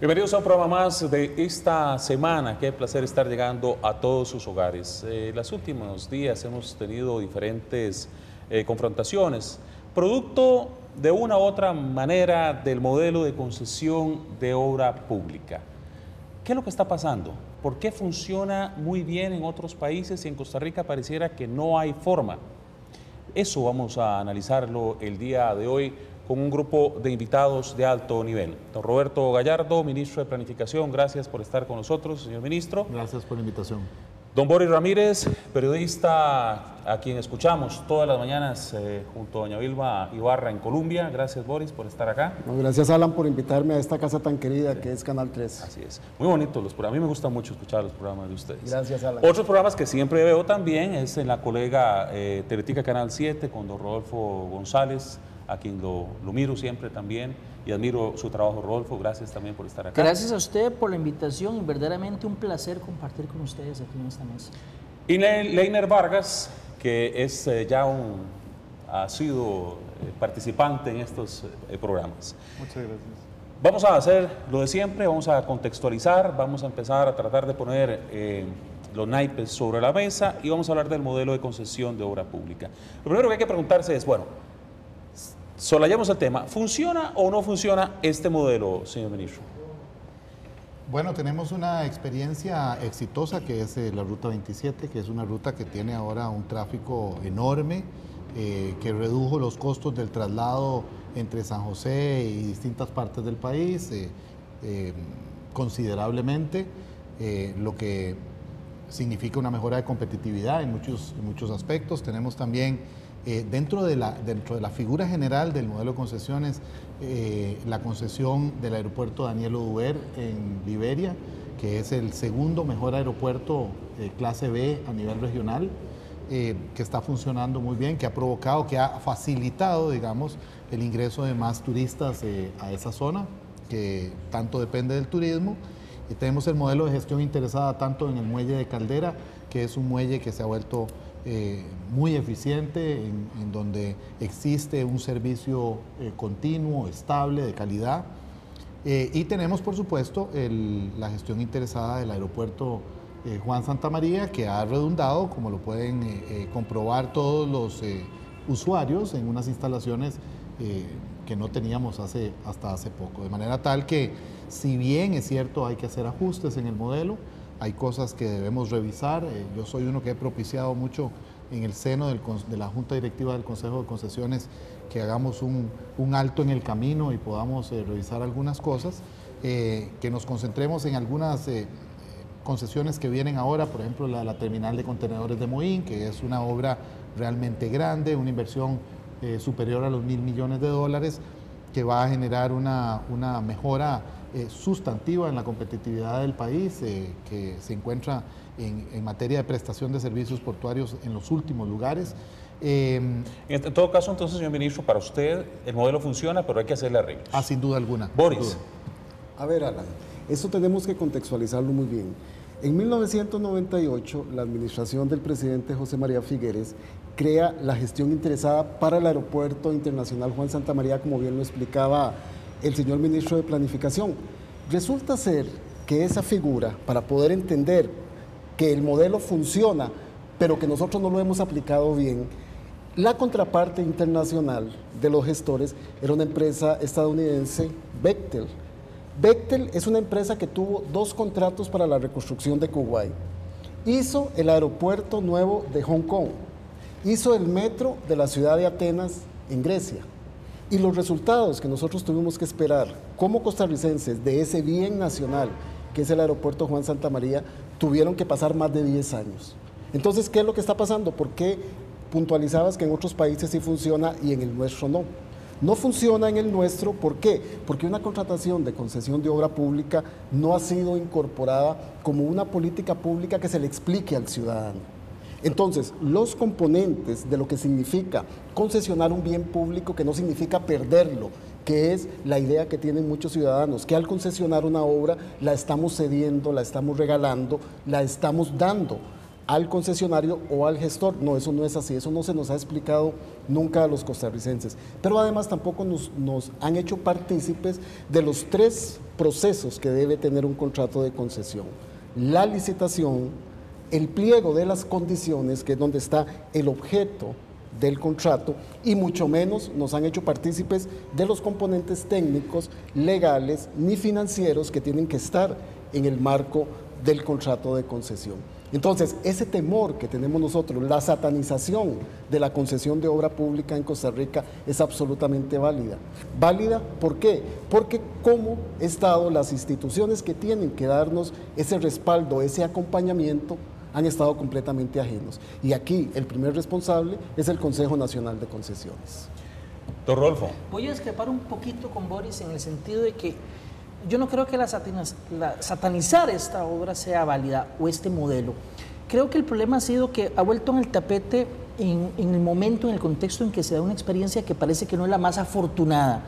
Bienvenidos a un programa más de esta semana. Qué placer estar llegando a todos sus hogares. Los últimos días hemos tenido diferentes confrontaciones, producto de una u otra manera del modelo de concesión de obra pública. ¿Qué es lo que está pasando? ¿Por qué funciona muy bien en otros países y en Costa Rica pareciera que no hay forma? Eso vamos a analizarlo el día de hoy con un grupo de invitados de alto nivel. Don Roberto Gallardo, ministro de Planificación, gracias por estar con nosotros, señor ministro. Gracias por la invitación. Don Boris Ramírez, periodista a quien escuchamos todas las mañanas junto a doña Vilma Ibarra en Colombia. Gracias, Boris, por estar acá. No, gracias, Alan, por invitarme a esta casa tan querida que es Canal 3. Así es. Muy bonitos los programas. A mí me gusta mucho escuchar los programas de ustedes. Gracias, Alan. Otros programas que siempre veo también es en la colega Teletica Canal 7 con don Rodolfo González, a quien lo miro siempre también y admiro su trabajo, Rodolfo. Gracias también por estar acá. Gracias a usted por la invitación y verdaderamente un placer compartir con ustedes aquí en esta mesa. Y Leiner Vargas, que es ha sido participante en estos programas. Muchas gracias. Vamos a hacer lo de siempre, vamos a contextualizar, vamos a empezar a tratar de poner los naipes sobre la mesa y vamos a hablar del modelo de concesión de obra pública. Lo primero que hay que preguntarse es, bueno, solayamos el tema, ¿funciona o no funciona este modelo, señor ministro? Bueno, tenemos una experiencia exitosa que es la Ruta 27, que es una ruta que tiene ahora un tráfico enorme, que redujo los costos del traslado entre San José y distintas partes del país considerablemente, lo que significa una mejora de competitividad en muchos aspectos. Tenemos también dentro de la figura general del modelo de concesiones, la concesión del aeropuerto Daniel Oduber en Liberia, que es el segundo mejor aeropuerto clase B a nivel regional, que está funcionando muy bien, que ha provocado, que ha facilitado, digamos, el ingreso de más turistas a esa zona, que tanto depende del turismo. Y tenemos el modelo de gestión interesada tanto en el muelle de Caldera, que es un muelle que se ha vuelto muy eficiente, en donde existe un servicio continuo, estable, de calidad. Y tenemos, por supuesto, la gestión interesada del aeropuerto Juan Santamaría, que ha redundado, como lo pueden comprobar todos los usuarios, en unas instalaciones que no teníamos hasta hace poco. De manera tal que, si bien es cierto hay que hacer ajustes en el modelo, hay cosas que debemos revisar. Yo soy uno que he propiciado mucho en el seno de la Junta Directiva del Consejo de Concesiones que hagamos un alto en el camino y podamos revisar algunas cosas, que nos concentremos en algunas concesiones que vienen ahora, por ejemplo la terminal de contenedores de Moín, que es una obra realmente grande, una inversión superior a los $1.000 millones, que va a generar una mejora sustantiva en la competitividad del país, que se encuentra en materia de prestación de servicios portuarios en los últimos lugares. En todo caso, entonces, señor ministro, para usted el modelo funciona, pero hay que hacerle arreglos. Sin duda alguna. Boris. A ver, Alan, eso tenemos que contextualizarlo muy bien. En 1998, la administración del presidente José María Figueres crea la gestión interesada para el Aeropuerto Internacional Juan Santamaría, como bien lo explicaba el señor ministro de Planificación. Resulta ser que esa figura, para poder entender que el modelo funciona, pero que nosotros no lo hemos aplicado bien, la contraparte internacional de los gestores era una empresa estadounidense, Bechtel. Bechtel es una empresa que tuvo 2 contratos para la reconstrucción de Kuwait. Hizo el aeropuerto nuevo de Hong Kong, hizo el metro de la ciudad de Atenas en Grecia. Y los resultados que nosotros tuvimos que esperar como costarricenses de ese bien nacional, que es el aeropuerto Juan Santamaría, tuvieron que pasar más de 10 años. Entonces, ¿qué es lo que está pasando? ¿Por qué puntualizabas que en otros países sí funciona y en el nuestro no? No funciona en el nuestro, ¿por qué? Porque una contratación de concesión de obra pública no ha sido incorporada como una política pública que se le explique al ciudadano. Entonces, los componentes de lo que significa concesionar un bien público, que no significa perderlo, que es la idea que tienen muchos ciudadanos, que al concesionar una obra la estamos cediendo, la estamos regalando, la estamos dando al concesionario o al gestor. No, eso no es así, eso no se nos ha explicado nunca a los costarricenses. Pero además tampoco nos han hecho partícipes de los 3 procesos que debe tener un contrato de concesión: la licitación, el pliego de las condiciones, que es donde está el objeto del contrato, y mucho menos nos han hecho partícipes de los componentes técnicos, legales ni financieros que tienen que estar en el marco del contrato de concesión. Entonces, ese temor que tenemos nosotros, la satanización de la concesión de obra pública en Costa Rica, es absolutamente válida. ¿Válida por qué? Porque como Estado, las instituciones que tienen que darnos ese respaldo, ese acompañamiento, han estado completamente ajenos. Y aquí el primer responsable es el Consejo Nacional de Concesiones. Don Rodolfo. Voy a discrepar un poquito con Boris en el sentido de que yo no creo que satanizar esta obra sea válida o este modelo. Creo que el problema ha sido que ha vuelto en el tapete en el momento, en el contexto en que se da una experiencia que parece que no es la más afortunada.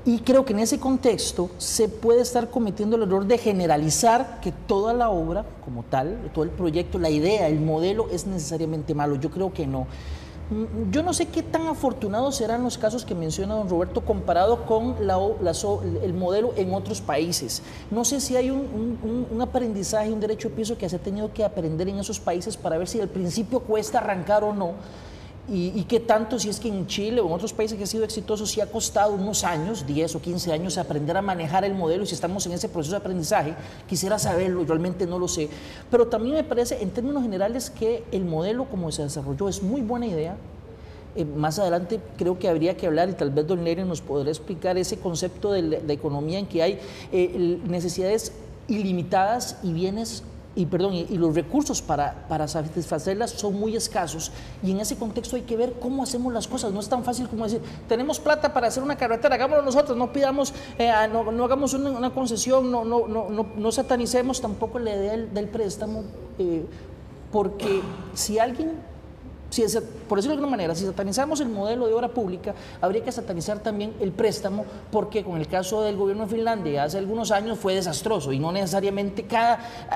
Y creo que en ese contexto se puede estar cometiendo el error de generalizar que toda la obra como tal, todo el proyecto, la idea, el modelo es necesariamente malo. Yo creo que no. Yo no sé qué tan afortunados serán los casos que menciona don Roberto comparado con el modelo en otros países. No sé si hay un aprendizaje, un derecho de piso que se ha tenido que aprender en esos países para ver si al principio cuesta arrancar o no. Y qué tanto, si es que en Chile o en otros países que ha sido exitoso, si ha costado unos años, 10 o 15 años, aprender a manejar el modelo, y si estamos en ese proceso de aprendizaje, quisiera saberlo, realmente no lo sé. Pero también me parece, en términos generales, que el modelo como se desarrolló es muy buena idea. Más adelante creo que habría que hablar, y tal vez don Lenin nos podrá explicar ese concepto de la economía en que hay necesidades ilimitadas y bienes y los recursos para satisfacerlas son muy escasos, y en ese contexto hay que ver cómo hacemos las cosas. No es tan fácil como decir, tenemos plata para hacer una carretera, hagámoslo nosotros, no pidamos, no hagamos una concesión, no satanicemos tampoco la idea del préstamo, porque si alguien... por decirlo de alguna manera, si satanizamos el modelo de obra pública, habría que satanizar también el préstamo, porque con el caso del gobierno de Finlandia hace algunos años fue desastroso, y no necesariamente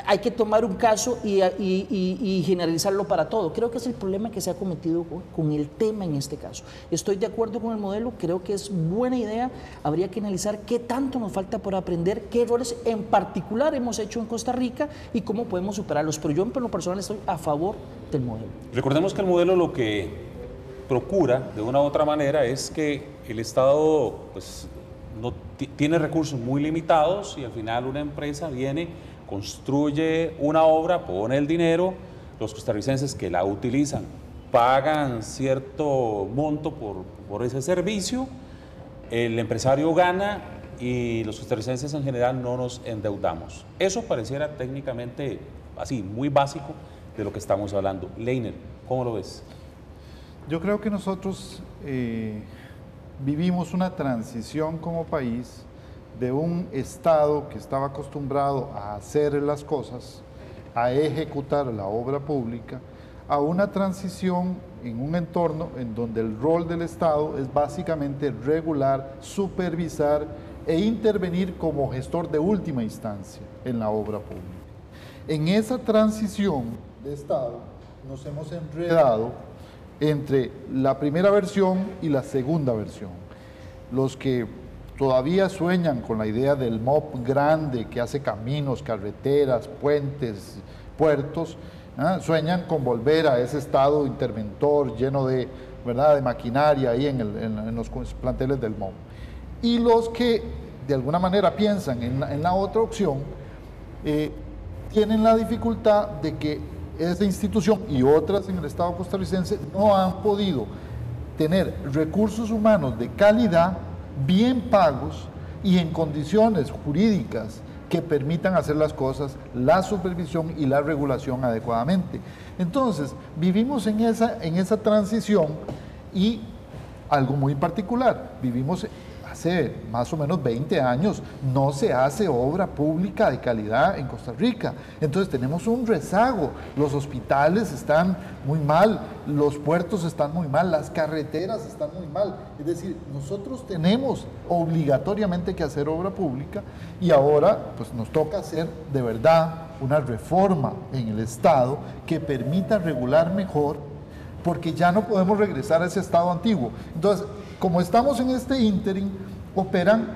hay que tomar un caso y generalizarlo para todo. Creo que es el problema que se ha cometido con el tema en este caso. Estoy de acuerdo con el modelo, creo que es buena idea, habría que analizar qué tanto nos falta por aprender, qué errores en particular hemos hecho en Costa Rica y cómo podemos superarlos. Pero yo en lo personal estoy a favor del modelo. Recordemos que el modelo lo que procura de una u otra manera es que el Estado pues, no tiene recursos muy limitados, y al final una empresa viene, construye una obra, pone el dinero, los costarricenses que la utilizan pagan cierto monto por ese servicio, el empresario gana y los costarricenses en general no nos endeudamos. Eso pareciera técnicamente así, muy básico de lo que estamos hablando. Leiner, ¿cómo lo ves? Yo creo que nosotros vivimos una transición como país de un Estado que estaba acostumbrado a hacer las cosas, a ejecutar la obra pública, a una transición en un entorno en donde el rol del Estado es básicamente regular, supervisar e intervenir como gestor de última instancia en la obra pública. En esa transición de Estado nos hemos enredado entre la primera versión y la segunda versión. Los que todavía sueñan con la idea del MOP grande que hace caminos, carreteras, puentes, puertos, sueñan con volver a ese Estado interventor lleno de, ¿verdad?, de maquinaria ahí en los planteles del MOP. Y los que de alguna manera piensan en la otra opción, tienen la dificultad de que esa institución y otras en el Estado costarricense no han podido tener recursos humanos de calidad, bien pagos y en condiciones jurídicas que permitan hacer las cosas, la supervisión y la regulación adecuadamente. Entonces, vivimos en esa transición, y algo muy particular, vivimos hace más o menos 20 años, no se hace obra pública de calidad en Costa Rica. Entonces tenemos un rezago, los hospitales están muy mal, los puertos están muy mal, las carreteras están muy mal. Es decir, nosotros tenemos obligatoriamente que hacer obra pública, y ahora pues nos toca hacer de verdad una reforma en el Estado que permita regular mejor, porque ya no podemos regresar a ese estado antiguo. Entonces, como estamos en este ínterin, operan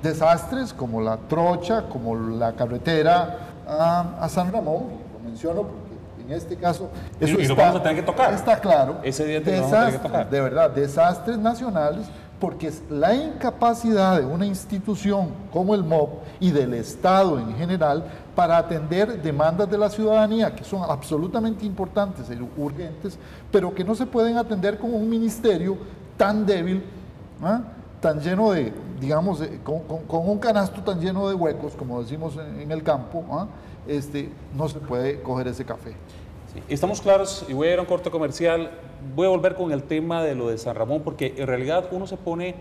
desastres como la trocha, como la carretera a San Ramón, lo menciono porque en este caso eso y lo vamos a tener que tocar. Está claro. Ese día lo vamos a tener que tocar. De verdad, desastres nacionales, porque es la incapacidad de una institución como el MOB y del Estado en general para atender demandas de la ciudadanía que son absolutamente importantes y urgentes, pero que no se pueden atender con un ministerio tan débil, tan lleno de, digamos, con un canasto tan lleno de huecos, como decimos en el campo, no se puede coger ese café. Sí, estamos claros, y voy a ir a un corte comercial. Voy a volver con el tema de lo de San Ramón, porque en realidad uno se pone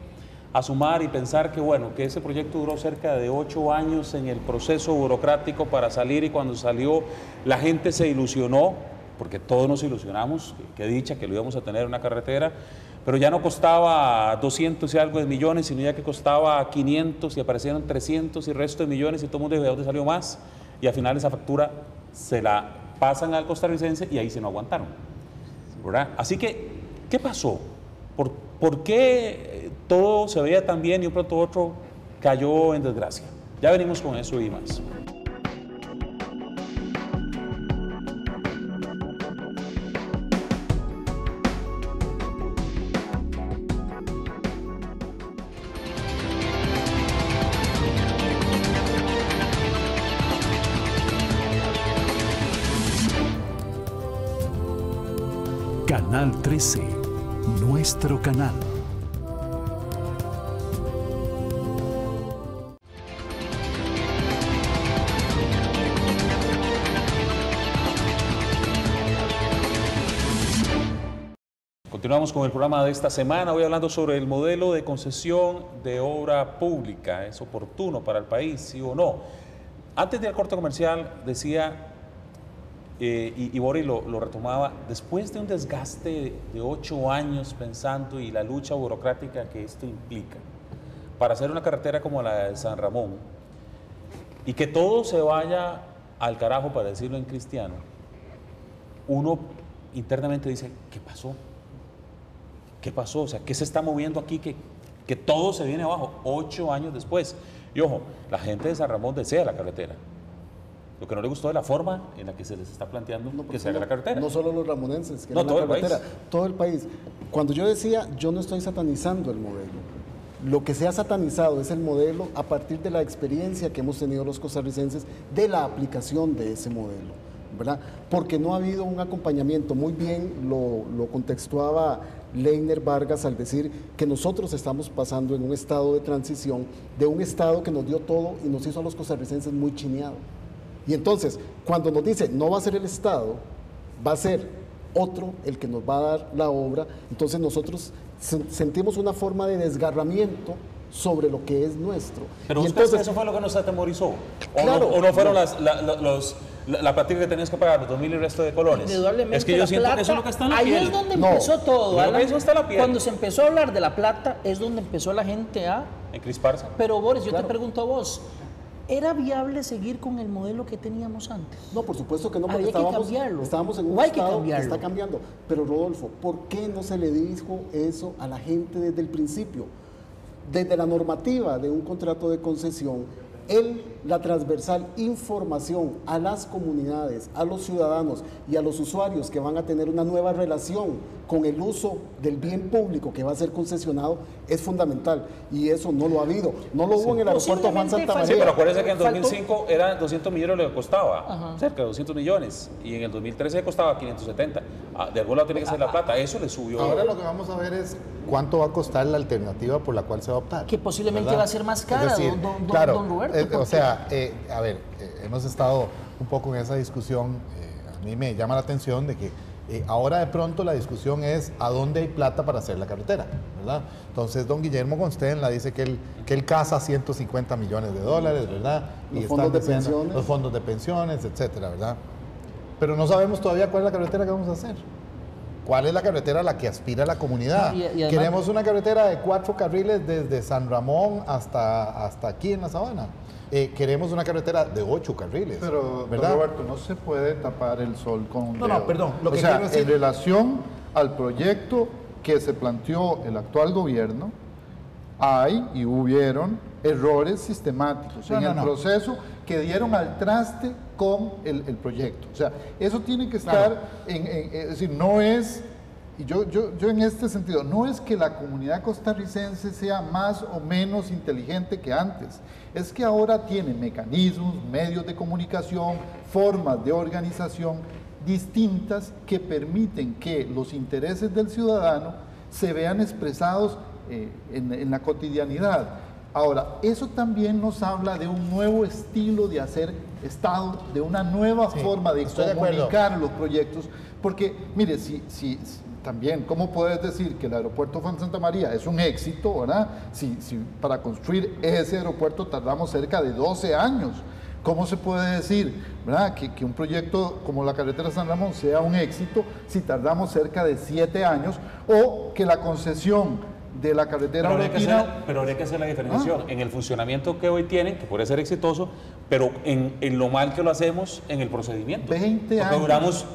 a sumar y pensar que, bueno, que ese proyecto duró cerca de 8 años en el proceso burocrático para salir, y cuando salió la gente se ilusionó, porque todos nos ilusionamos, que dicha que lo íbamos a tener una carretera, pero ya no costaba 200 y algo de millones, sino ya que costaba 500 y aparecieron 300 y resto de millones, y todo el mundo dijo, ¿de dónde salió más? Y al final esa factura se la pasan al costarricense y ahí se no aguantaron, ¿verdad? Así que, ¿qué pasó? ¿Por qué todo se veía tan bien y un pronto otro cayó en desgracia? Ya venimos con eso y más. Canal 13, nuestro canal. Continuamos con el programa de esta semana, hoy hablando sobre el modelo de concesión de obra pública. ¿Es oportuno para el país, sí o no? Antes del corte comercial decía, y Boris lo retomaba, después de un desgaste de 8 años pensando y la lucha burocrática que esto implica para hacer una carretera como la de San Ramón, y que todo se vaya al carajo, para decirlo en cristiano, uno internamente dice, ¿qué pasó? ¿Qué pasó? O sea, ¿qué se está moviendo aquí que todo se viene abajo 8 años después? Y ojo, la gente de San Ramón desea la carretera. Lo que no le gustó es la forma en la que se les está planteando que se haga la carretera. No solo los ramonenses, que no, todo la carretera, país. Todo el país. Cuando yo decía, yo no estoy satanizando el modelo. Lo que se ha satanizado es el modelo a partir de la experiencia que hemos tenido los costarricenses de la aplicación de ese modelo, ¿verdad? Porque no ha habido un acompañamiento. Muy bien lo contextuaba Leiner Vargas al decir que nosotros estamos pasando en un estado de transición, de un estado que nos dio todo y nos hizo a los costarricenses muy chineados. Y entonces, cuando nos dice, no va a ser el Estado, va a ser otro el que nos va a dar la obra, entonces nosotros sentimos una forma de desgarramiento sobre lo que es nuestro. Pero y entonces, eso fue lo que nos atemorizó. Claro, ¿O no fueron la platica que tenías que pagar, los 2.000 y el resto de colones? Indudablemente. Es que yo siento que eso es lo que está en la ahí piel. es donde empezó todo, Alan. Eso está en la piel. Cuando se empezó a hablar de la plata, es donde empezó la gente a encrisparse. Pero Boris, yo Claro. te pregunto a vos, ¿era viable seguir con el modelo que teníamos antes? no, por supuesto que no, porque Había que cambiarlo. estábamos en un O hay que estado que cambiarlo. está cambiando. Pero Rodolfo, ¿por qué no se le dijo eso a la gente desde el principio? Desde la normativa de un contrato de concesión, la transversal información a las comunidades, a los ciudadanos y a los usuarios que van a tener una nueva relación con el uso del bien público que va a ser concesionado es fundamental, y eso no lo ha habido. No lo hubo en el aeropuerto Juan Santa María. Sí, pero acuérdense que en Faltó- 2005 era 200 millones lo que costaba, Ajá. cerca de 200 millones, y en el 2013 costaba 570. De algún lado tiene que ser la plata, eso le subió. Ahora lo que vamos a ver es cuánto va a costar la alternativa por la cual se va a optar. Que posiblemente ¿verdad? va a ser más cara, Es decir, don Roberto. o sea, a ver, hemos estado un poco en esa discusión. A mí me llama la atención de que ahora de pronto la discusión es a dónde hay plata para hacer la carretera, ¿verdad? Entonces, don Guillermo Constenla dice que él casa 150 millones de dólares, ¿verdad? Los están fondos de diciendo pensiones. los fondos de pensiones, etcétera, ¿verdad? Pero no sabemos todavía cuál es la carretera que vamos a hacer. ¿Cuál es la carretera a la que aspira la comunidad? No, y además, queremos una carretera de 4 carriles desde San Ramón hasta aquí en la Sabana. Queremos una carretera de 8 carriles. Pero, ¿verdad? Roberto, no se puede tapar el sol con un dedo. No, perdón. Lo que o sea, quiero decir... en relación al proyecto que se planteó el actual gobierno, hay y hubieron errores sistemáticos en el proceso que dieron al traste con el proyecto. O sea, eso tiene que estar es decir, no es, y yo en este sentido, no es que la comunidad costarricense sea más o menos inteligente que antes, es que ahora tiene mecanismos, medios de comunicación, formas de organización distintas que permiten que los intereses del ciudadano se vean expresados en la cotidianidad. Ahora, eso también nos habla de un nuevo estilo de hacer Estado, de una nueva forma de comunicar los proyectos, porque, mire, si también, ¿cómo puedes decir que el aeropuerto Juan Santa María es un éxito, verdad? Si para construir ese aeropuerto tardamos cerca de 12 años. ¿Cómo se puede decir, verdad, que un proyecto como la carretera San Ramón sea un éxito si tardamos cerca de 7 años, o que la concesión de la carretera pero habría que hacer la diferenciación en el funcionamiento que hoy tienen, que puede ser exitoso, pero en lo mal que lo hacemos en el procedimiento. 20 años. Porque duramos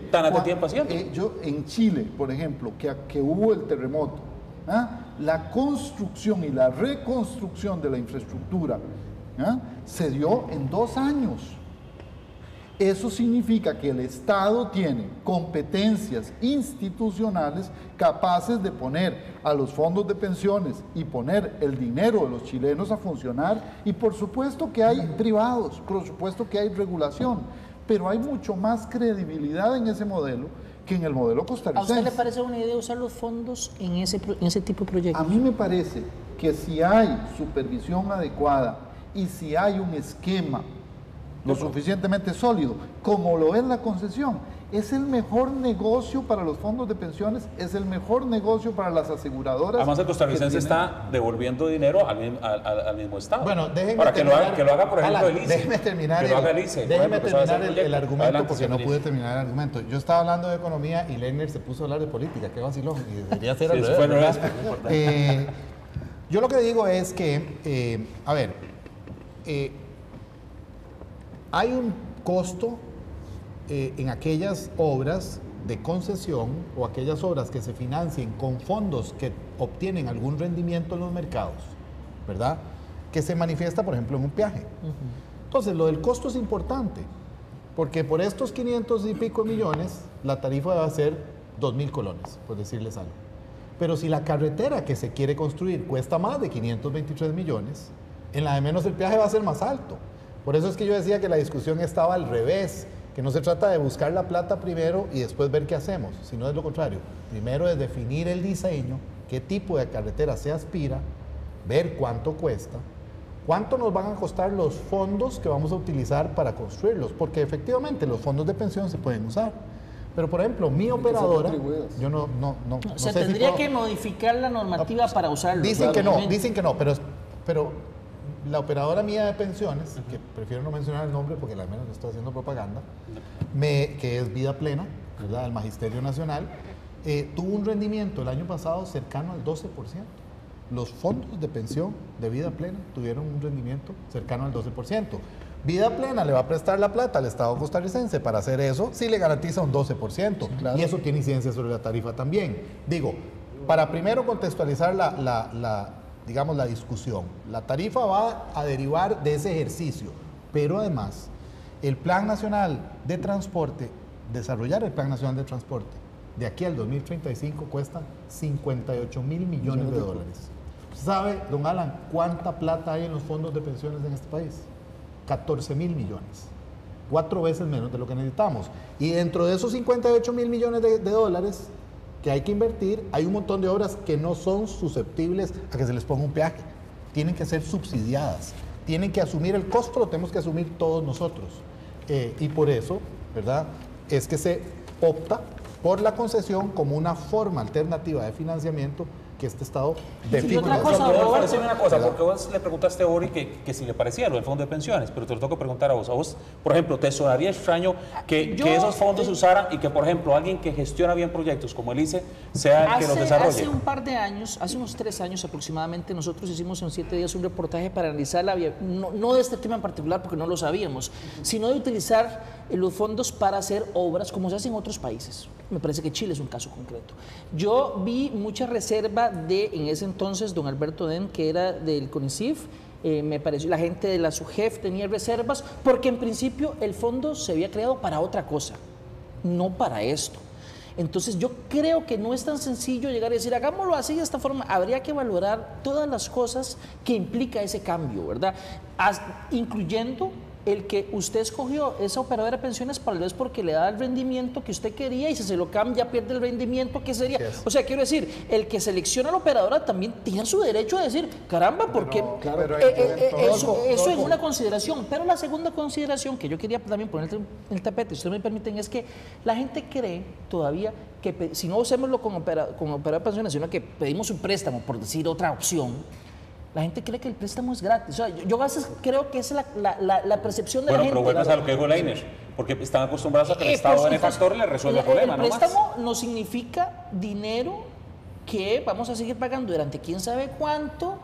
tanto tiempo haciendo. Yo en Chile, por ejemplo, que hubo el terremoto, la construcción y la reconstrucción de la infraestructura se dio en 2 años. Eso significa que el Estado tiene competencias institucionales capaces de poner a los fondos de pensiones y poner el dinero de los chilenos a funcionar, y por supuesto que hay privados, por supuesto que hay regulación, pero hay mucho más credibilidad en ese modelo que en el modelo costarricense. ¿A usted le parece una idea usar los fondos en ese tipo de proyectos? A mí me parece que si hay supervisión adecuada y si hay un esquema lo suficientemente sólido, como lo es la concesión, es el mejor negocio para los fondos de pensiones, es el mejor negocio para las aseguradoras. Además, el costarricense está devolviendo dinero al mismo Estado. Bueno, déjenme para terminar, que lo haga, por ejemplo, el ICE. Déjeme terminar el argumento, Adelante, porque no pude terminar el argumento. Yo estaba hablando de economía y Lerner se puso a hablar de política. Qué vacilón. Y debería ser al revés. Yo lo que digo es que, hay un costo en aquellas obras de concesión o aquellas obras que se financien con fondos que obtienen algún rendimiento en los mercados, ¿verdad? Que se manifiesta, por ejemplo, en un peaje. Entonces, lo del costo es importante, porque por estos 500 y pico millones, la tarifa va a ser 2.000 colones, por decirles algo. Pero si la carretera que se quiere construir cuesta más de 523 millones, en la de menos el peaje va a ser más alto. Por eso es que yo decía que la discusión estaba al revés, que no se trata de buscar la plata primero y después ver qué hacemos, sino es lo contrario. Primero es definir el diseño, qué tipo de carretera se aspira, ver cuánto cuesta, cuánto nos van a costar los fondos que vamos a utilizar para construirlos, porque efectivamente los fondos de pensión se pueden usar. Pero, por ejemplo, mi operadora, yo no o sea, tendría que modificar la normativa para usarlo. Dicen que no, pero la operadora mía de pensiones, que prefiero no mencionar el nombre porque al menos le estoy haciendo propaganda, que es Vida Plena, ¿verdad?, del Magisterio Nacional, tuvo un rendimiento el año pasado cercano al 12%. Los fondos de pensión de Vida Plena tuvieron un rendimiento cercano al 12%. Vida Plena le va a prestar la plata al Estado costarricense para hacer eso, sí le garantiza un 12%. Sí, claro. Y eso tiene incidencia sobre la tarifa también. Digo, para primero contextualizar digamos, la discusión. La tarifa va a derivar de ese ejercicio, pero además, el Plan Nacional de Transporte, desarrollar el Plan Nacional de Transporte, de aquí al 2035 cuesta 58.000 millones de dólares. ¿Sabe, don Alan, cuánta plata hay en los fondos de pensiones en este país? 14.000 millones. 4 veces menos de lo que necesitamos. Y dentro de esos 58.000 millones de dólares que hay que invertir, hay un montón de obras que no son susceptibles a que se les ponga un peaje. Tienen que ser subsidiadas. Tienen que asumir el costo, lo tenemos que asumir todos nosotros. Y por eso, ¿verdad?, es que se opta por la concesión como una forma alternativa de financiamiento que este Estado Y define. otra cosa, Pero Roberto, decirme una cosa, porque vos le preguntaste a Ori que si le parecía lo del fondo de pensiones, pero te lo tengo que preguntar a vos. A vos, por ejemplo, ¿te sonaría extraño que esos fondos se usaran y que, por ejemplo, alguien que gestiona bien proyectos como el ICE sea el que los desarrolle? Hace un par de años, hace unos 3 años aproximadamente, nosotros hicimos en 7 días un reportaje para analizar no de este tema en particular porque no lo sabíamos, sino de utilizar los fondos para hacer obras como se hace en otros países. Me parece que Chile es un caso concreto. Yo vi mucha reserva en ese entonces, don Alberto Den, que era del CONICIF. Me pareció, la gente de la SUGEF tenía reservas, porque en principio el fondo se había creado para otra cosa, no para esto. Entonces yo creo que no es tan sencillo llegar y decir, hagámoslo así de esta forma. Habría que valorar todas las cosas que implica ese cambio, ¿verdad? Incluyendo el que usted escogió esa operadora de pensiones tal vez porque le da el rendimiento que usted quería, y si se lo cambia pierde el rendimiento que sería. Yes. O sea, quiero decir, el que selecciona la operadora también tiene su derecho a decir, caramba, porque Pero eso es una consideración. Pero la segunda consideración que yo quería también poner en el tapete, si ustedes me permiten, es que la gente cree todavía que si no usémoslo con operadora de pensiones, sino que pedimos un préstamo, por decir otra opción, la gente cree que el préstamo es gratis. O sea, yo a veces creo que esa es la percepción de la gente. Bueno, pero vuelves a lo que dijo Leiner, porque están acostumbrados a que el Estado benefactor le resuelva el problema, ¿no? El préstamo no significa dinero que vamos a seguir pagando durante quién sabe cuánto.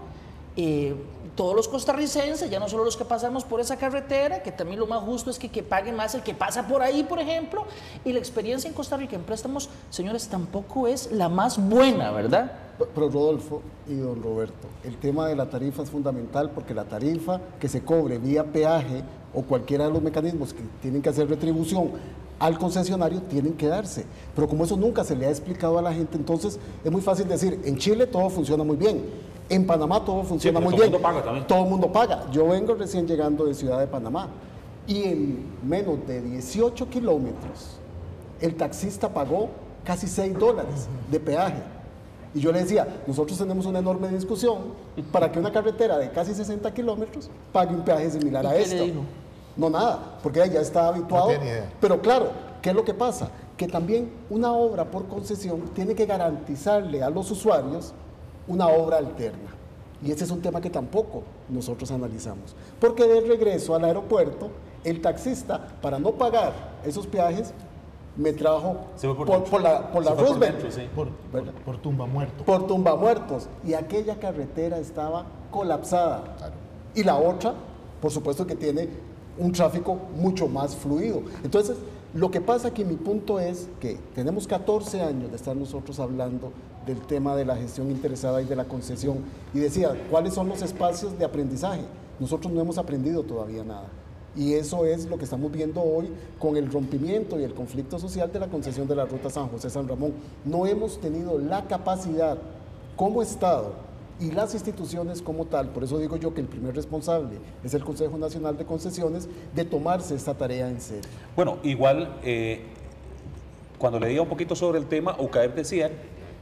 Todos los costarricenses, ya no solo los que pasamos por esa carretera, que también lo más justo es que pague más el que pasa por ahí, por ejemplo. Y la experiencia en Costa Rica en préstamos, señores, tampoco es la más buena, ¿verdad? Pero Rodolfo y don Roberto, el tema de la tarifa es fundamental, porque la tarifa que se cobre vía peaje o cualquiera de los mecanismos que tienen que hacer retribución al concesionario tienen que darse. Pero como eso nunca se le ha explicado a la gente, entonces es muy fácil decir, en Chile todo funciona muy bien, en Panamá todo funciona muy bien. Todo el mundo paga también. Todo el mundo paga. Yo vengo recién llegando de Ciudad de Panamá y en menos de 18 kilómetros el taxista pagó casi $6 de peaje. Y yo le decía, nosotros tenemos una enorme discusión para que una carretera de casi 60 kilómetros pague un peaje similar a ¿Y qué esto. le dijo? No, nada, porque ella ya está habituado. No tiene idea. Pero claro, ¿qué es lo que pasa? Que también una obra por concesión tiene que garantizarle a los usuarios una obra alterna. Y ese es un tema que tampoco nosotros analizamos. Porque de regreso al aeropuerto, el taxista, para no pagar esos peajes, me trajo Se fue por la Se fue por Roosevelt. dentro, sí. Por tumba muerto. Por tumbamuertos. Y aquella carretera estaba colapsada. Claro. Y la otra, por supuesto que tiene un tráfico mucho más fluido. Entonces, lo que pasa aquí, mi punto es que tenemos 14 años de estar nosotros hablando del tema de la gestión interesada y de la concesión. Y decía, ¿cuáles son los espacios de aprendizaje? Nosotros no hemos aprendido todavía nada. Y eso es lo que estamos viendo hoy con el rompimiento y el conflicto social de la concesión de la ruta San José-San Ramón. No hemos tenido la capacidad como Estado y las instituciones como tal, por eso digo yo que el primer responsable es el Consejo Nacional de Concesiones, de tomarse esta tarea en serio. Bueno, igual, cuando leía un poquito sobre el tema, UCAEP decía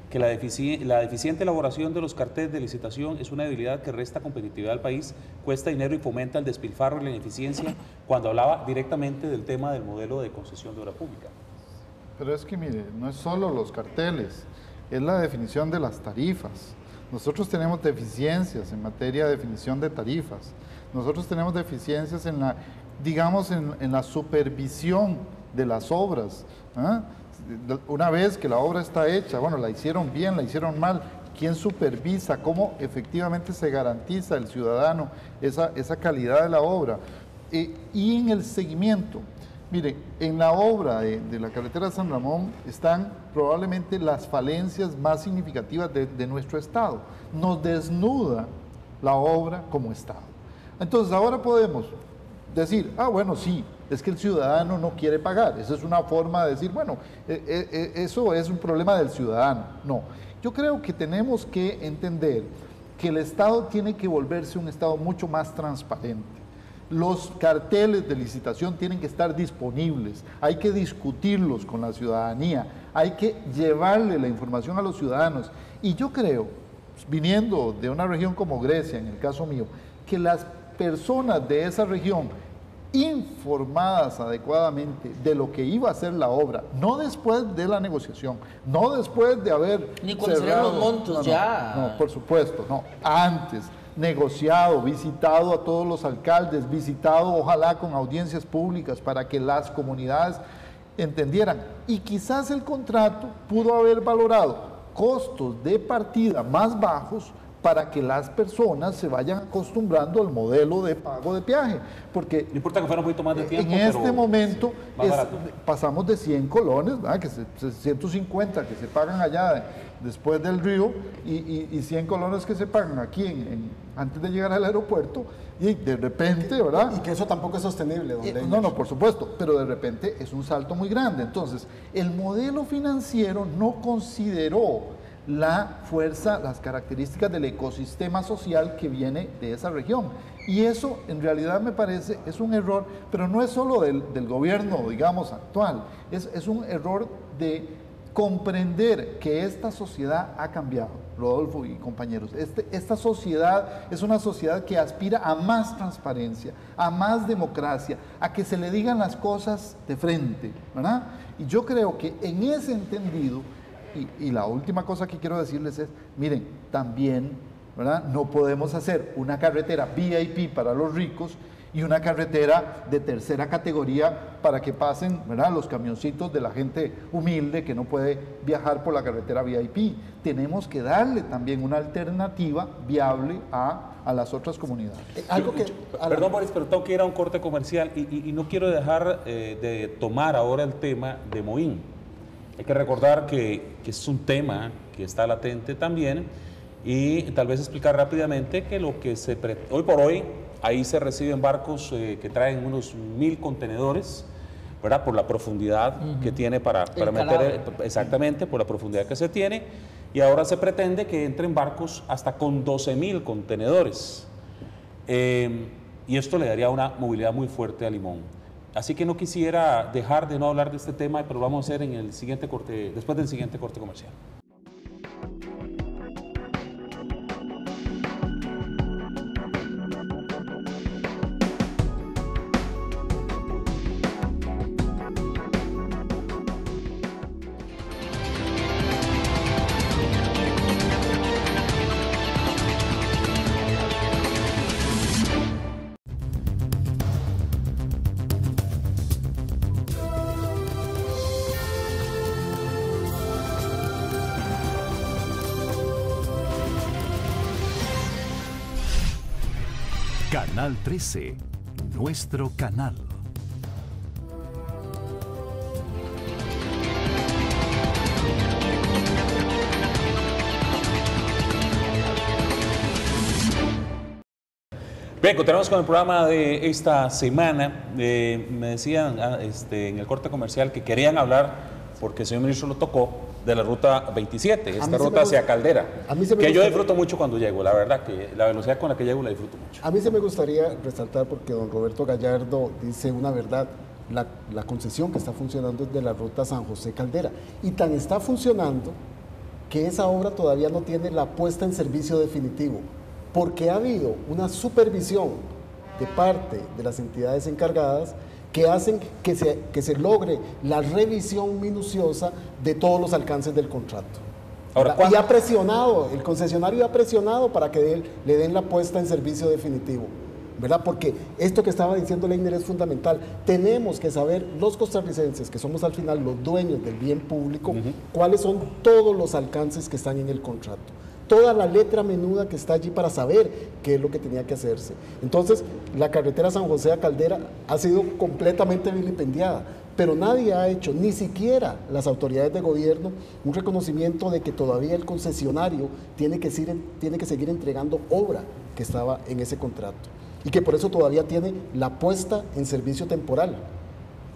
que la deficiente elaboración de los carteles de licitación es una debilidad que resta competitividad al país, cuesta dinero y fomenta el despilfarro y la ineficiencia, cuando hablaba directamente del tema del modelo de concesión de obra pública. Pero es que mire, no es solo los carteles, es la definición de las tarifas. Nosotros tenemos deficiencias en materia de definición de tarifas. Nosotros tenemos deficiencias en la, digamos, en la supervisión de las obras. ¿Ah? Una vez que la obra está hecha, bueno, la hicieron bien, la hicieron mal, ¿quién supervisa? ¿Cómo efectivamente se garantiza al ciudadano esa calidad de la obra? Y en el seguimiento. Mire, en la obra de la carretera de San Ramón están probablemente las falencias más significativas de nuestro Estado. Nos desnuda la obra como Estado. Entonces ahora podemos decir, bueno, sí, es que el ciudadano no quiere pagar. Esa es una forma de decir, bueno, eso es un problema del ciudadano. No, yo creo que tenemos que entender que el Estado tiene que volverse un Estado mucho más transparente. Los carteles de licitación tienen que estar disponibles, hay que discutirlos con la ciudadanía, hay que llevarle la información a los ciudadanos. Y yo creo, viniendo de una región como Grecia, en el caso mío, que las personas de esa región informadas adecuadamente de lo que iba a ser la obra, no después de la negociación, no después de haber ni cuando salieron los montos no, por supuesto, no, antes, negociado, visitado a todos los alcaldes, visitado ojalá con audiencias públicas para que las comunidades entendieran. Y quizás el contrato pudo haber valorado costos de partida más bajos para que las personas se vayan acostumbrando al modelo de pago de peaje. Porque no importa que fuera un poquito más de tiempo, en este momento pasamos de 100 colones, ¿verdad? 150 que se pagan allá después del río y 100 colones que se pagan aquí antes de llegar al aeropuerto, y de repente, ¿verdad? Y que eso tampoco es sostenible, don Leiner. No, por supuesto, pero de repente es un salto muy grande. Entonces, el modelo financiero no consideró la fuerza, las características del ecosistema social que viene de esa región. Y eso en realidad me parece es un error, pero no es solo del gobierno, digamos, actual, es un error de comprender que esta sociedad ha cambiado, Rodolfo y compañeros. Esta sociedad es una sociedad que aspira a más transparencia, a más democracia, a que se le digan las cosas de frente, ¿verdad? Y yo creo que en ese entendido, y la última cosa que quiero decirles es, miren, también, ¿verdad? No podemos hacer una carretera VIP para los ricos y una carretera de tercera categoría para que pasen, ¿verdad?, los camioncitos de la gente humilde que no puede viajar por la carretera VIP. Tenemos que darle también una alternativa viable a las otras comunidades. Perdón, Boris, pero tengo que ir a un corte comercial y no quiero dejar de tomar ahora el tema de Moín. Hay que recordar que es un tema que está latente también y tal vez explicar rápidamente que lo que hoy por hoy ahí se reciben barcos que traen unos 1000 contenedores, ¿verdad? Por la profundidad que tiene para meter, exactamente, por la profundidad que se tiene, y ahora se pretende que entren barcos hasta con 12.000 contenedores. Y esto le daría una movilidad muy fuerte a Limón. Así que no quisiera dejar de no hablar de este tema, pero lo vamos a hacer en el siguiente corte, después del siguiente corte comercial. Canal 13, nuestro canal. Bien, continuamos con el programa de esta semana. Me decían en el corte comercial que querían hablar, porque el señor ministro lo tocó, de la ruta 27, esta ruta hacia Caldera, que yo disfruto mucho cuando llego, la verdad que la velocidad con la que llego la disfruto mucho. A mí se me gustaría resaltar, porque don Roberto Gallardo dice una verdad, la concesión que está funcionando es de la ruta San José Caldera, y tan está funcionando que esa obra todavía no tiene la puesta en servicio definitivo, porque ha habido una supervisión de parte de las entidades encargadas que hacen que se logre la revisión minuciosa de todos los alcances del contrato. Ahora, y ha presionado, el concesionario ha presionado para que le den la puesta en servicio definitivo, ¿verdad? Porque esto que estaba diciendo Leiner es fundamental. Tenemos que saber, los costarricenses, que somos al final los dueños del bien público, cuáles son todos los alcances que están en el contrato. Toda la letra menuda que está allí para saber qué es lo que tenía que hacerse. Entonces, la carretera San José a Caldera ha sido completamente vilipendiada, pero nadie ha hecho, ni siquiera las autoridades de gobierno, un reconocimiento de que todavía el concesionario tiene que seguir entregando obra que estaba en ese contrato, y que por eso todavía tiene la puesta en servicio temporal.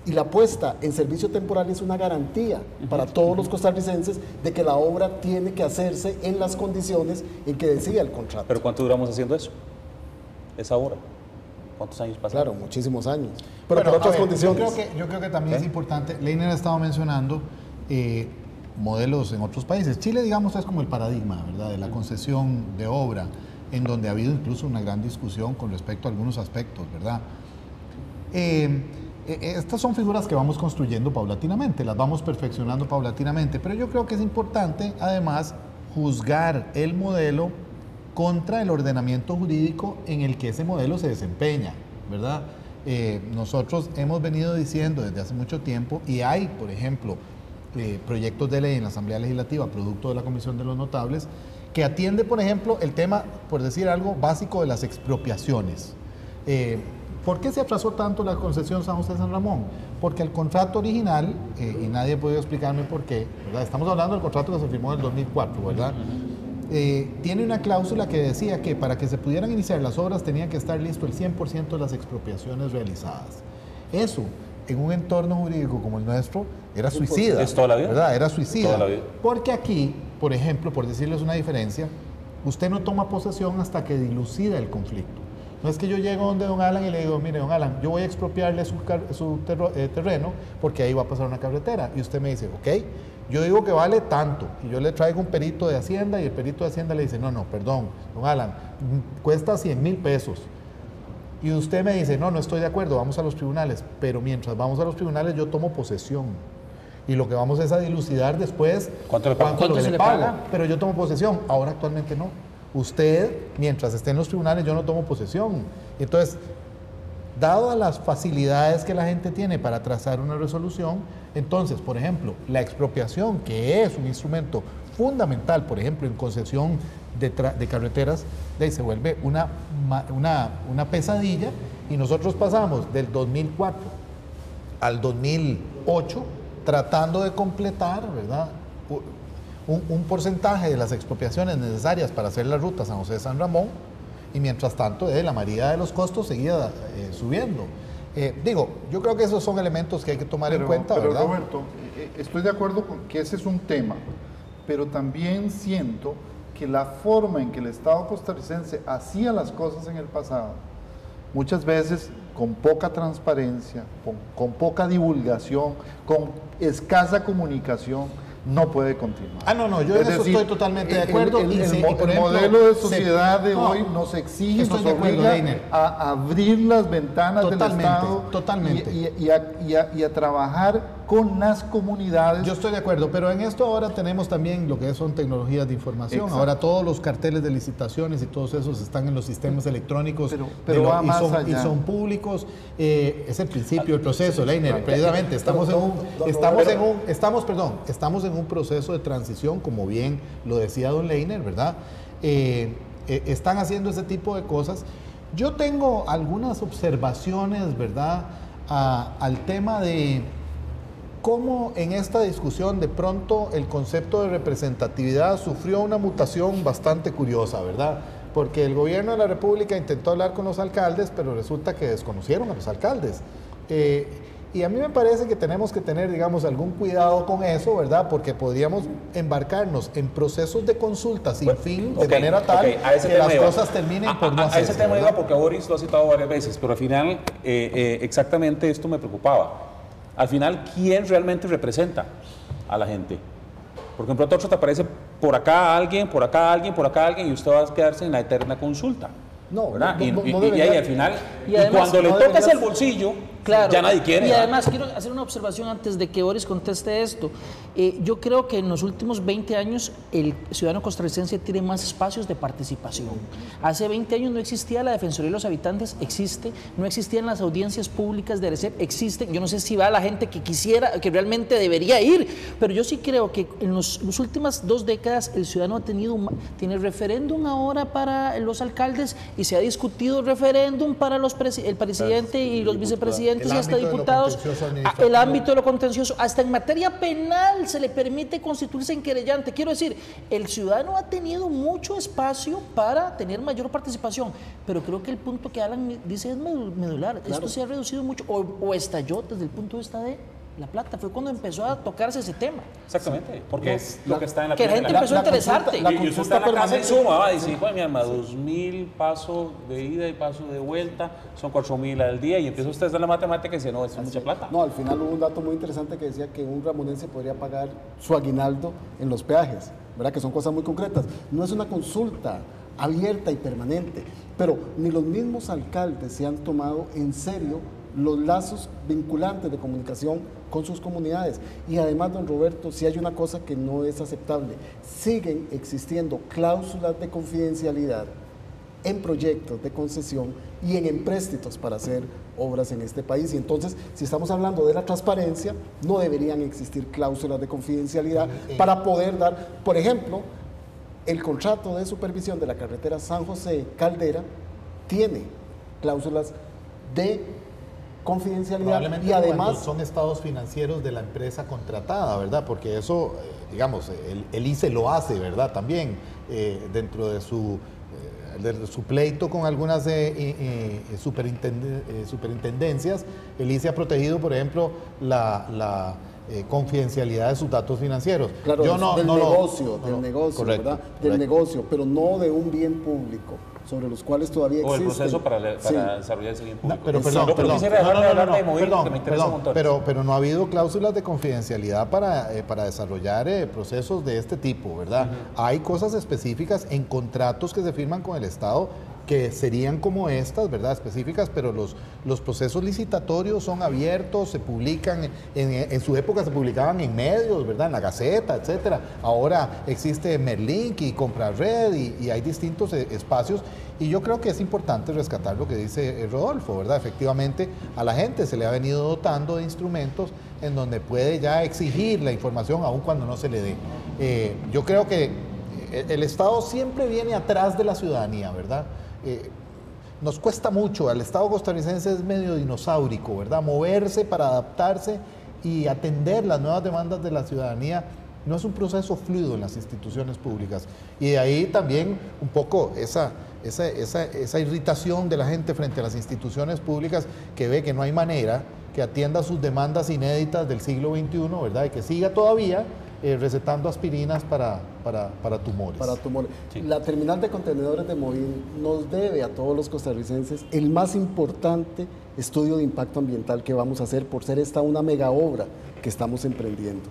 Y la puesta en servicio temporal es una garantía para todos los costarricenses de que la obra tiene que hacerse en las condiciones en que decía el contrato. ¿Pero cuánto duramos haciendo eso? Esa obra. ¿Cuántos años pasaron? Claro, muchísimos años. Pero por otras condiciones. Yo creo que también es importante. Leiner ha estado mencionando modelos en otros países. Chile, digamos, es como el paradigma, ¿verdad?, de la concesión de obra, en donde ha habido incluso una gran discusión con respecto a algunos aspectos, ¿verdad? Estas son figuras que vamos construyendo paulatinamente, las vamos perfeccionando paulatinamente, pero yo creo que es importante además juzgar el modelo contra el ordenamiento jurídico en el que ese modelo se desempeña, ¿verdad? Nosotros hemos venido diciendo desde hace mucho tiempo, y hay, por ejemplo, proyectos de ley en la Asamblea Legislativa, producto de la Comisión de los Notables, que atiende, por ejemplo, el tema, por decir algo básico, de las expropiaciones. ¿Por qué se atrasó tanto la concesión San José San Ramón? Porque el contrato original, y nadie ha podido explicarme por qué, ¿verdad? Estamos hablando del contrato que se firmó en el 2004, ¿verdad? Tiene una cláusula que decía que para que se pudieran iniciar las obras tenía que estar listo el 100% de las expropiaciones realizadas. Eso, en un entorno jurídico como el nuestro, era suicida. ¿Es toda la vida? ¿Verdad? Era suicida. Toda la vida. Porque aquí, por ejemplo, por decirles una diferencia, usted no toma posesión hasta que dilucida el conflicto. No es que yo llego donde don Alan y le digo, mire, don Alan, yo voy a expropiarle su terreno porque ahí va a pasar una carretera. Y usted me dice, ok, yo digo que vale tanto. Y yo le traigo un perito de Hacienda y el perito de Hacienda le dice, no, perdón, don Alan, cuesta 100,000 pesos. Y usted me dice, no estoy de acuerdo, vamos a los tribunales. Pero mientras vamos a los tribunales yo tomo posesión. Y lo que vamos es a dilucidar después ¿Cuánto le paga? Pero yo tomo posesión. Ahora actualmente no. Usted, mientras esté en los tribunales, yo no tomo posesión. Entonces, dado a las facilidades que la gente tiene para trazar una resolución, entonces, por ejemplo, la expropiación, que es un instrumento fundamental, por ejemplo, en concesión de carreteras, se vuelve una pesadilla, y nosotros pasamos del 2004 al 2008 tratando de completar, ¿verdad?, un porcentaje de las expropiaciones necesarias para hacer la ruta San José de San Ramón, y mientras tanto la mayoría de los costos seguía subiendo. Yo creo que esos son elementos que hay que tomar en cuenta, pero ¿verdad? Roberto, estoy de acuerdo con que ese es un tema, pero también siento que la forma en que el Estado costarricense hacía las cosas en el pasado, muchas veces con poca transparencia, con poca divulgación, con escasa comunicación, no puede continuar. Yo en eso estoy totalmente de acuerdo. El modelo de sociedad de hoy nos exige, nos obliga a abrir las ventanas del Estado y a trabajar con las comunidades. Yo estoy de acuerdo, pero en esto ahora tenemos también lo que son tecnologías de información. Exacto. Ahora todos los carteles de licitaciones y todos esos están en los sistemas electrónicos y son públicos. Es el principio del proceso, Leiner. Precisamente estamos en un proceso de transición, como bien lo decía don Leiner, ¿verdad? Están haciendo ese tipo de cosas. Yo tengo algunas observaciones, ¿verdad?, al tema de cómo en esta discusión de pronto el concepto de representatividad sufrió una mutación bastante curiosa, ¿verdad? Porque el gobierno de la República intentó hablar con los alcaldes, pero resulta que desconocieron a los alcaldes. Y a mí me parece que tenemos que tener, digamos, algún cuidado con eso, ¿verdad? Porque podríamos embarcarnos en procesos de consulta sin fin, de manera tal que las cosas terminen por no hacerse. A ese tema iba porque Boris lo ha citado varias veces, pero al final exactamente esto me preocupaba. Al final, ¿quién realmente representa a la gente? Porque en pronto otro te aparece por acá alguien, por acá alguien, por acá alguien, y usted va a quedarse en la eterna consulta. Y ahí al final, y además, cuando le tocas el bolsillo, claro, ya nadie quiere. Y además quiero hacer una observación antes de que Boris conteste esto. Yo creo que en los últimos 20 años el ciudadano costarricense tiene más espacios de participación. Hace 20 años no existía la Defensoría de los Habitantes, existe. No existían las audiencias públicas de ARECEP, existen. Yo no sé si va la gente que quisiera, que realmente debería ir, pero yo sí creo que en las últimas 2 décadas el ciudadano tiene referéndum ahora para los alcaldes, y se ha discutido referéndum para el presidente y los vicepresidentes y hasta diputados. El ámbito de lo contencioso, hasta en materia penal se le permite constituirse en querellante. Quiero decir, el ciudadano ha tenido mucho espacio para tener mayor participación, pero creo que el punto que Alan dice es medular. Claro. Esto se ha reducido mucho o estalló desde el punto de vista de La Plata. Fue cuando empezó a tocarse ese tema. Exactamente, porque es lo que está en la que la gente empezó a interesarte. Y usted está en la casa y suma, dice, pues mi alma, 2.000 pasos de ida y paso de vuelta, son 4.000 al día, y empieza usted a hacer la matemática y dice, no, eso es mucha plata. No, al final hubo un dato muy interesante que decía que un ramonense podría pagar su aguinaldo en los peajes, ¿verdad? Que son cosas muy concretas. No es una consulta abierta y permanente, pero ni los mismos alcaldes se han tomado en serio los lazos vinculantes de comunicación con sus comunidades. Y además, don Roberto, si hay una cosa que no es aceptable, siguen existiendo cláusulas de confidencialidad en proyectos de concesión y en empréstitos para hacer obras en este país. Y entonces, si estamos hablando de la transparencia, no deberían existir cláusulas de confidencialidad para poder dar, por ejemplo, el contrato de supervisión de la carretera San José-Caldera tiene cláusulas de confidencialidad y además son estados financieros de la empresa contratada, ¿verdad? Porque eso, digamos, el ICE lo hace, ¿verdad? También dentro de su pleito con algunas superintendencias, el ICE ha protegido, por ejemplo, la confidencialidad de sus datos financieros. Claro, del negocio, correcto, ¿verdad? Del negocio, pero no de un bien público, sobre los cuales todavía existen. O el proceso para desarrollar ese bien público. Pero no ha habido cláusulas de confidencialidad para desarrollar procesos de este tipo, ¿verdad? Hay cosas específicas en contratos que se firman con el Estado que serían como estas, ¿verdad? Específicas, pero los procesos licitatorios son abiertos, se publican, en su época se publicaban en medios, ¿verdad? En la Gaceta, etcétera. Ahora existe Merlink y Comprarred y hay distintos espacios, y yo creo que es importante rescatar lo que dice Rodolfo, ¿verdad? Efectivamente, a la gente se le ha venido dotando de instrumentos en donde puede ya exigir la información aun cuando no se le dé. Yo creo que el Estado siempre viene atrás de la ciudadanía, ¿verdad? Nos cuesta mucho, al Estado costarricense es medio dinosaurico, ¿verdad? Moverse para adaptarse y atender las nuevas demandas de la ciudadanía no es un proceso fluido en las instituciones públicas. Y de ahí también un poco esa irritación de la gente frente a las instituciones públicas, que ve que no hay manera que atienda sus demandas inéditas del siglo XXI, ¿verdad? Y que siga todavía recetando aspirinas para tumores. Para tumores. Sí. La terminal de contenedores de Moín nos debe a todos los costarricenses el más importante estudio de impacto ambiental que vamos a hacer, por ser esta una mega obra que estamos emprendiendo.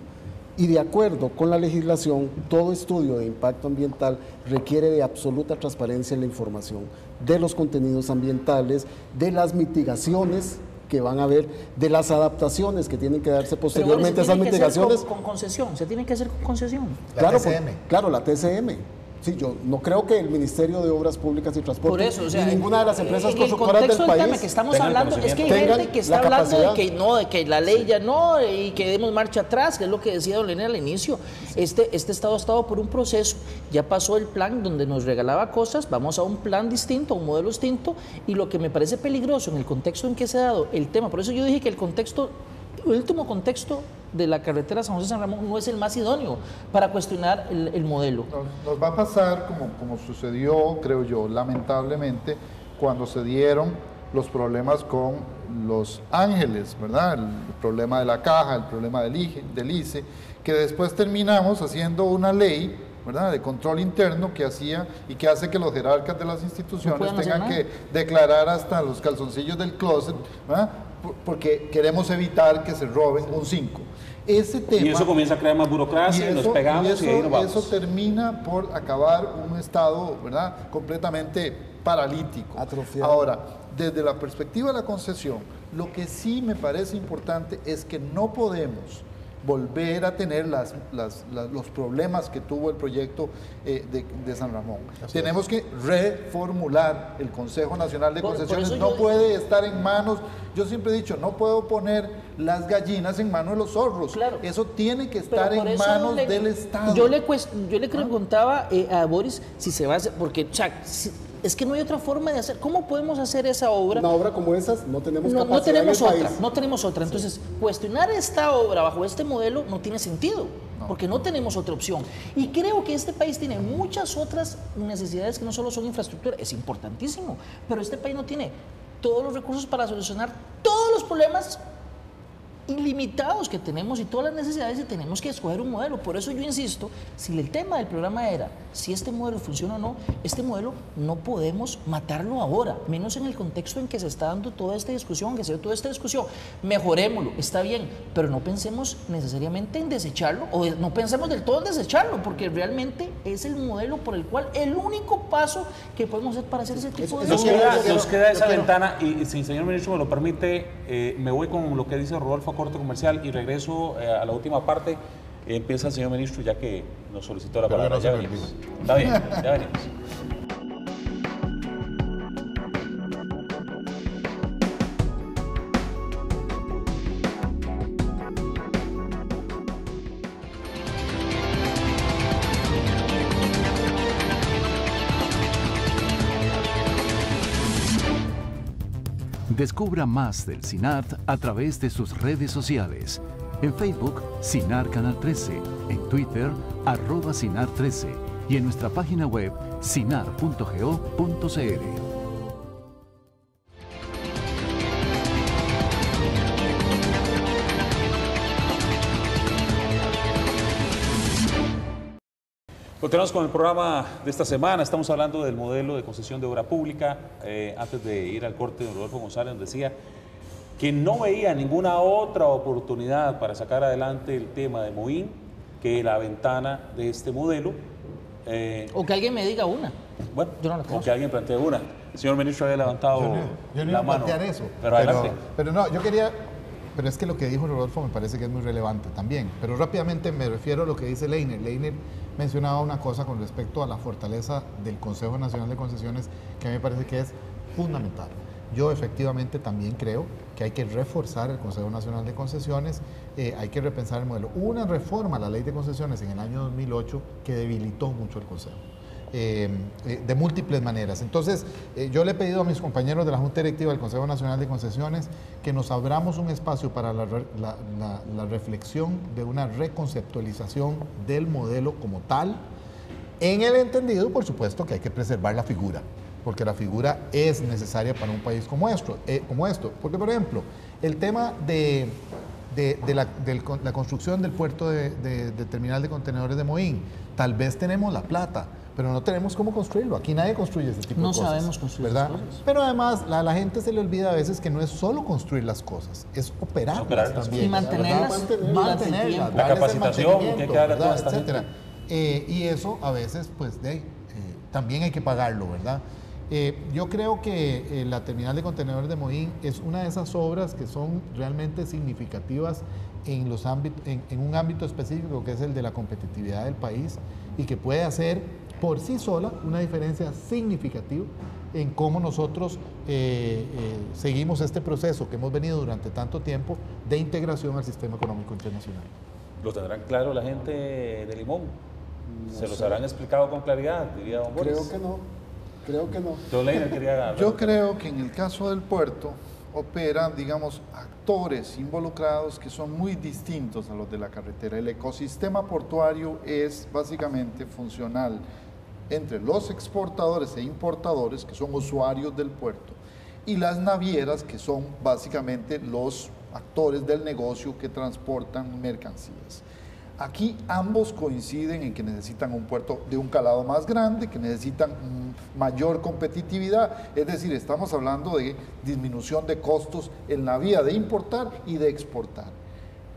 Y de acuerdo con la legislación, todo estudio de impacto ambiental requiere de absoluta transparencia en la información de los contenidos ambientales, de las mitigaciones que van a haber, de las adaptaciones que tienen que darse posteriormente a esas mitigaciones. Con concesión, se tiene que hacer con concesión. La TCM. Claro, la TCM. Sí, yo no creo que el Ministerio de Obras Públicas y Transporte Por eso, o sea, ni ninguna de las empresas constructoras del país tema que estamos hablando es que hay gente que está hablando de que la ley ya no, y que demos marcha atrás, que es lo que decía don Leonel al inicio. Este Estado ha estado por un proceso, ya pasó el plan donde nos regalaba cosas, vamos a un plan distinto, a un modelo distinto, y lo que me parece peligroso en el contexto en que se ha dado el tema, por eso yo dije que el último contexto de la carretera San José-San Ramón no es el más idóneo para cuestionar el modelo. Nos va a pasar como sucedió, creo yo, lamentablemente, cuando se dieron los problemas con Los Ángeles, ¿verdad? El problema de la caja, el problema del ICE, que después terminamos haciendo una ley, ¿verdad?, de control interno que hacía y que hace que los jerarcas de las instituciones tengan que declarar hasta los calzoncillos del closet, ¿verdad?, porque queremos evitar que se roben un 5. Ese tema, y eso comienza a crear más burocracia, nos pegamos y ahí nos vamos. Eso termina por acabar un Estado, ¿verdad?, completamente paralítico. Atrofiado. Ahora, desde la perspectiva de la concesión, lo que sí me parece importante es que no podemos volver a tener los problemas que tuvo el proyecto de San Ramón. Tenemos que reformular el Consejo Nacional de Concesiones. No puede estar en manos, yo siempre he dicho, no puedo poner las gallinas en manos de los zorros. Claro. Eso tiene que estar en manos del Estado. Yo le preguntaba a Boris si se va a hacer, porque es que no hay otra forma de hacer. ¿Cómo podemos hacer esa obra? Una obra como esas no tenemos capacidad no tenemos otra. Entonces, cuestionar esta obra bajo este modelo no tiene sentido, porque no tenemos otra opción. Y creo que este país tiene muchas otras necesidades que no solo son infraestructura, es importantísimo, pero este país no tiene todos los recursos para solucionar todos los problemas ilimitados que tenemos y todas las necesidades y tenemos que escoger un modelo. Por eso yo insisto, si el tema del programa era si este modelo funciona o no, este modelo no podemos matarlo ahora, menos en el contexto en que se está dando toda esta discusión, que se dio toda esta discusión. Mejorémoslo, está bien, pero no pensemos necesariamente en desecharlo o no pensemos del todo en desecharlo, porque realmente es el modelo por el cual el único paso que podemos hacer para hacer ese tipo de... Nos queda esa ventana y si el señor ministro me lo permite, me voy con lo que dice Rodolfo a corte comercial y regreso a la última parte. Empieza el señor ministro ya que nos solicitó la palabra. Ya venimos. Está bien, ya venimos. Descubra más del CINART a través de sus redes sociales. En Facebook, CINAR Canal 13, en Twitter, @CINAR13 y en nuestra página web cinar.go.cr. Continuamos con el programa de esta semana. Estamos hablando del modelo de concesión de obra pública. Antes de ir al corte, don Rodolfo González nos decía que no veía ninguna otra oportunidad para sacar adelante el tema de Moín que la ventana de este modelo. O que alguien me diga una. Bueno, yo no la o conozco. que alguien plantee una. El señor ministro había levantado yo no la iba a mano. plantear eso. Pero adelante. Pero no, yo quería... Pero es que lo que dijo Rodolfo me parece que es muy relevante también. Pero rápidamente me refiero a lo que dice Leiner. Leiner mencionaba una cosa con respecto a la fortaleza del Consejo Nacional de Concesiones que a mí me parece que es fundamental. Yo efectivamente también creo que hay que reforzar el Consejo Nacional de Concesiones, hay que repensar el modelo. Hubo una reforma a la Ley de Concesiones en el año 2008 que debilitó mucho el Consejo. De múltiples maneras. Entonces, yo le he pedido a mis compañeros de la Junta Directiva del Consejo Nacional de Concesiones que nos abramos un espacio para la reflexión de una reconceptualización del modelo como tal, en el entendido, por supuesto, que hay que preservar la figura, porque la figura es necesaria para un país como esto. Porque, por ejemplo, el tema de la construcción del puerto de terminal de contenedores de Moín, tal vez tenemos la plata, pero no tenemos cómo construirlo. Aquí nadie construye ese tipo de cosas. No sabemos construir ¿verdad? las cosas. Pero además, a la gente se le olvida a veces que no es solo construir las cosas, es operarlas también. Y mantenerlas ¿verdad? durante el tiempo. La capacitación que hay que darle a toda esta etcétera. Y eso a veces, pues, también hay que pagarlo, ¿verdad? Yo creo que la terminal de contenedores de Moín es una de esas obras que son realmente significativas en un ámbito específico que es el de la competitividad del país y que puede hacer por sí sola una diferencia significativa en cómo nosotros seguimos este proceso que hemos venido durante tanto tiempo de integración al sistema económico internacional. ¿Lo tendrán claro la gente de Limón? ¿Se los habrán explicado con claridad, diría don Boris? Creo que no. Don Leiner quería... Yo creo que en el caso del puerto operan, digamos, actores involucrados que son muy distintos a los de la carretera. El ecosistema portuario es básicamente funcional entre los exportadores e importadores, que son usuarios del puerto, y las navieras, que son básicamente los actores del negocio que transportan mercancías. Aquí ambos coinciden en que necesitan un puerto de un calado más grande, que necesitan mayor competitividad, es decir, estamos hablando de disminución de costos en la vía de importar y de exportar.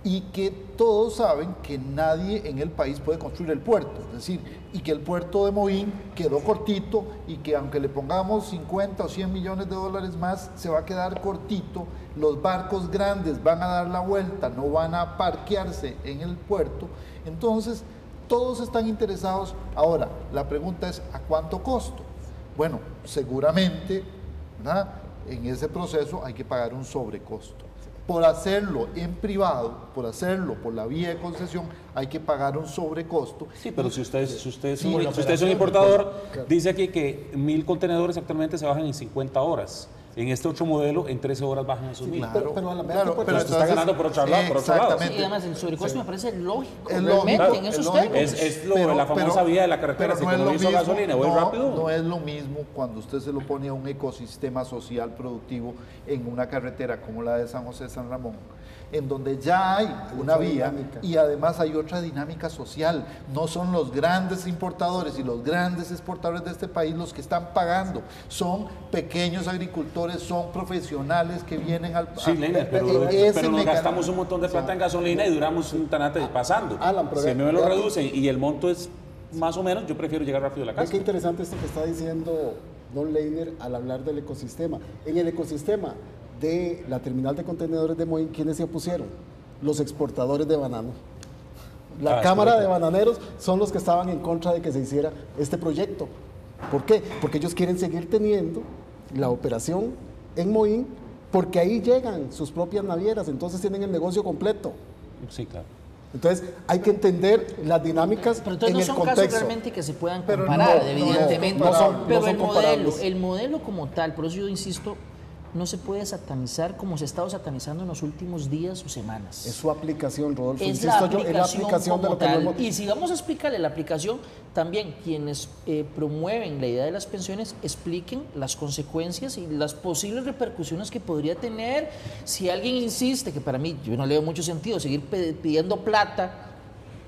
Y que todos saben que nadie en el país puede construir el puerto, es decir, y que el puerto de Moín quedó cortito y que aunque le pongamos 50 o 100 millones de dólares más, se va a quedar cortito, los barcos grandes van a dar la vuelta, no van a parquearse en el puerto, entonces todos están interesados. Ahora, la pregunta es, ¿a cuánto costo? Bueno, seguramente, ¿verdad?, en ese proceso hay que pagar un sobrecosto. Por hacerlo en privado, por hacerlo por la vía de concesión, hay que pagar un sobrecosto. Sí, pero si usted es un importador, dice aquí que 1000 contenedores actualmente se bajan en 50 horas. En este otro modelo, en 13 horas bajan esos 1000. Pero a la Claro, mente, pero usted está ganando por otro lado. exactamente. Y además el sobrecosto me parece lógico, Es realmente, lógico, en esos es lógico. términos. Es la famosa vía de la carretera, si economizo gasolina, voy rápido. No es lo mismo cuando usted se lo pone a un ecosistema social productivo en una carretera como la de San José San Ramón, en donde ya hay una otra vía dinámica. y además hay otra dinámica social. No son los grandes importadores y los grandes exportadores de este país los que están pagando, son pequeños agricultores, son profesionales que vienen al... Sí, Leiner, pero nos gastamos un montón de plata en gasolina y duramos un tanate pasando. Alan, pero si me lo reducen y el monto es más o menos, yo prefiero llegar rápido a la Es casa. que interesante esto que está diciendo don Leiner al hablar del ecosistema. En el ecosistema de la terminal de contenedores de Moín, ¿quiénes se opusieron? Los exportadores de banano. La Cámara de Bananeros son los que estaban en contra de que se hiciera este proyecto. ¿Por qué? Porque ellos quieren seguir teniendo la operación en Moín, porque ahí llegan sus propias navieras, entonces tienen el negocio completo. Sí, claro. Entonces hay que entender las dinámicas Pero entonces en no el son contexto. casos realmente que se puedan Pero comparar, no, evidentemente. no son pero comparables. el modelo como tal, por eso yo insisto, no se puede satanizar como se ha estado satanizando en los últimos días o semanas. Es su aplicación, Rodolfo. Es Insisto la yo, es la aplicación de como lo que tal. hemos... Y si vamos a explicarle la aplicación, también quienes promueven la idea de las pensiones expliquen las consecuencias y las posibles repercusiones que podría tener si alguien insiste, que para mí yo no le veo mucho sentido seguir pidiendo plata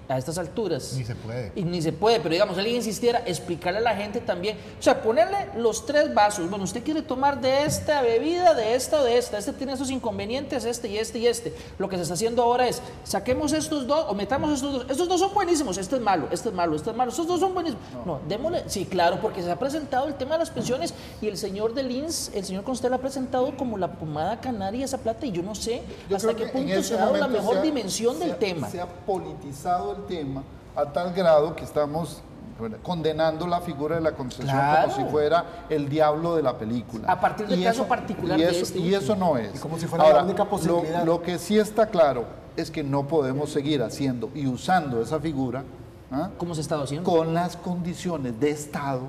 a estas alturas. Ni se puede. Y ni se puede, pero digamos, alguien insistiera, explicarle a la gente también, o sea, ponerle los 3 vasos, bueno, usted quiere tomar de esta bebida, de esta o de esta, este tiene estos inconvenientes, este y este y este. Lo que se está haciendo ahora es, saquemos estos 2 o metamos estos 2 son buenísimos, este es malo, este es malo, este es malo, estos 2 son buenísimos. No, démosle, sí, claro, porque se ha presentado el tema de las pensiones y el señor del INS, el señor Constella ha presentado como la pomada canaria esa plata y yo no sé Yo hasta creo qué que en punto este se ha dado la momento mejor se ha- dimensión del tema. Se ha politizado el tema a tal grado que estamos condenando la figura de la concesión Claro. como si fuera el diablo de la película. A partir del caso particular de este y eso no es. Y como si fuera la única posibilidad. Lo que sí está claro es que no podemos seguir haciendo y usando esa figura, ¿ah?, ¿Cómo se ha estado haciendo? con las condiciones de Estado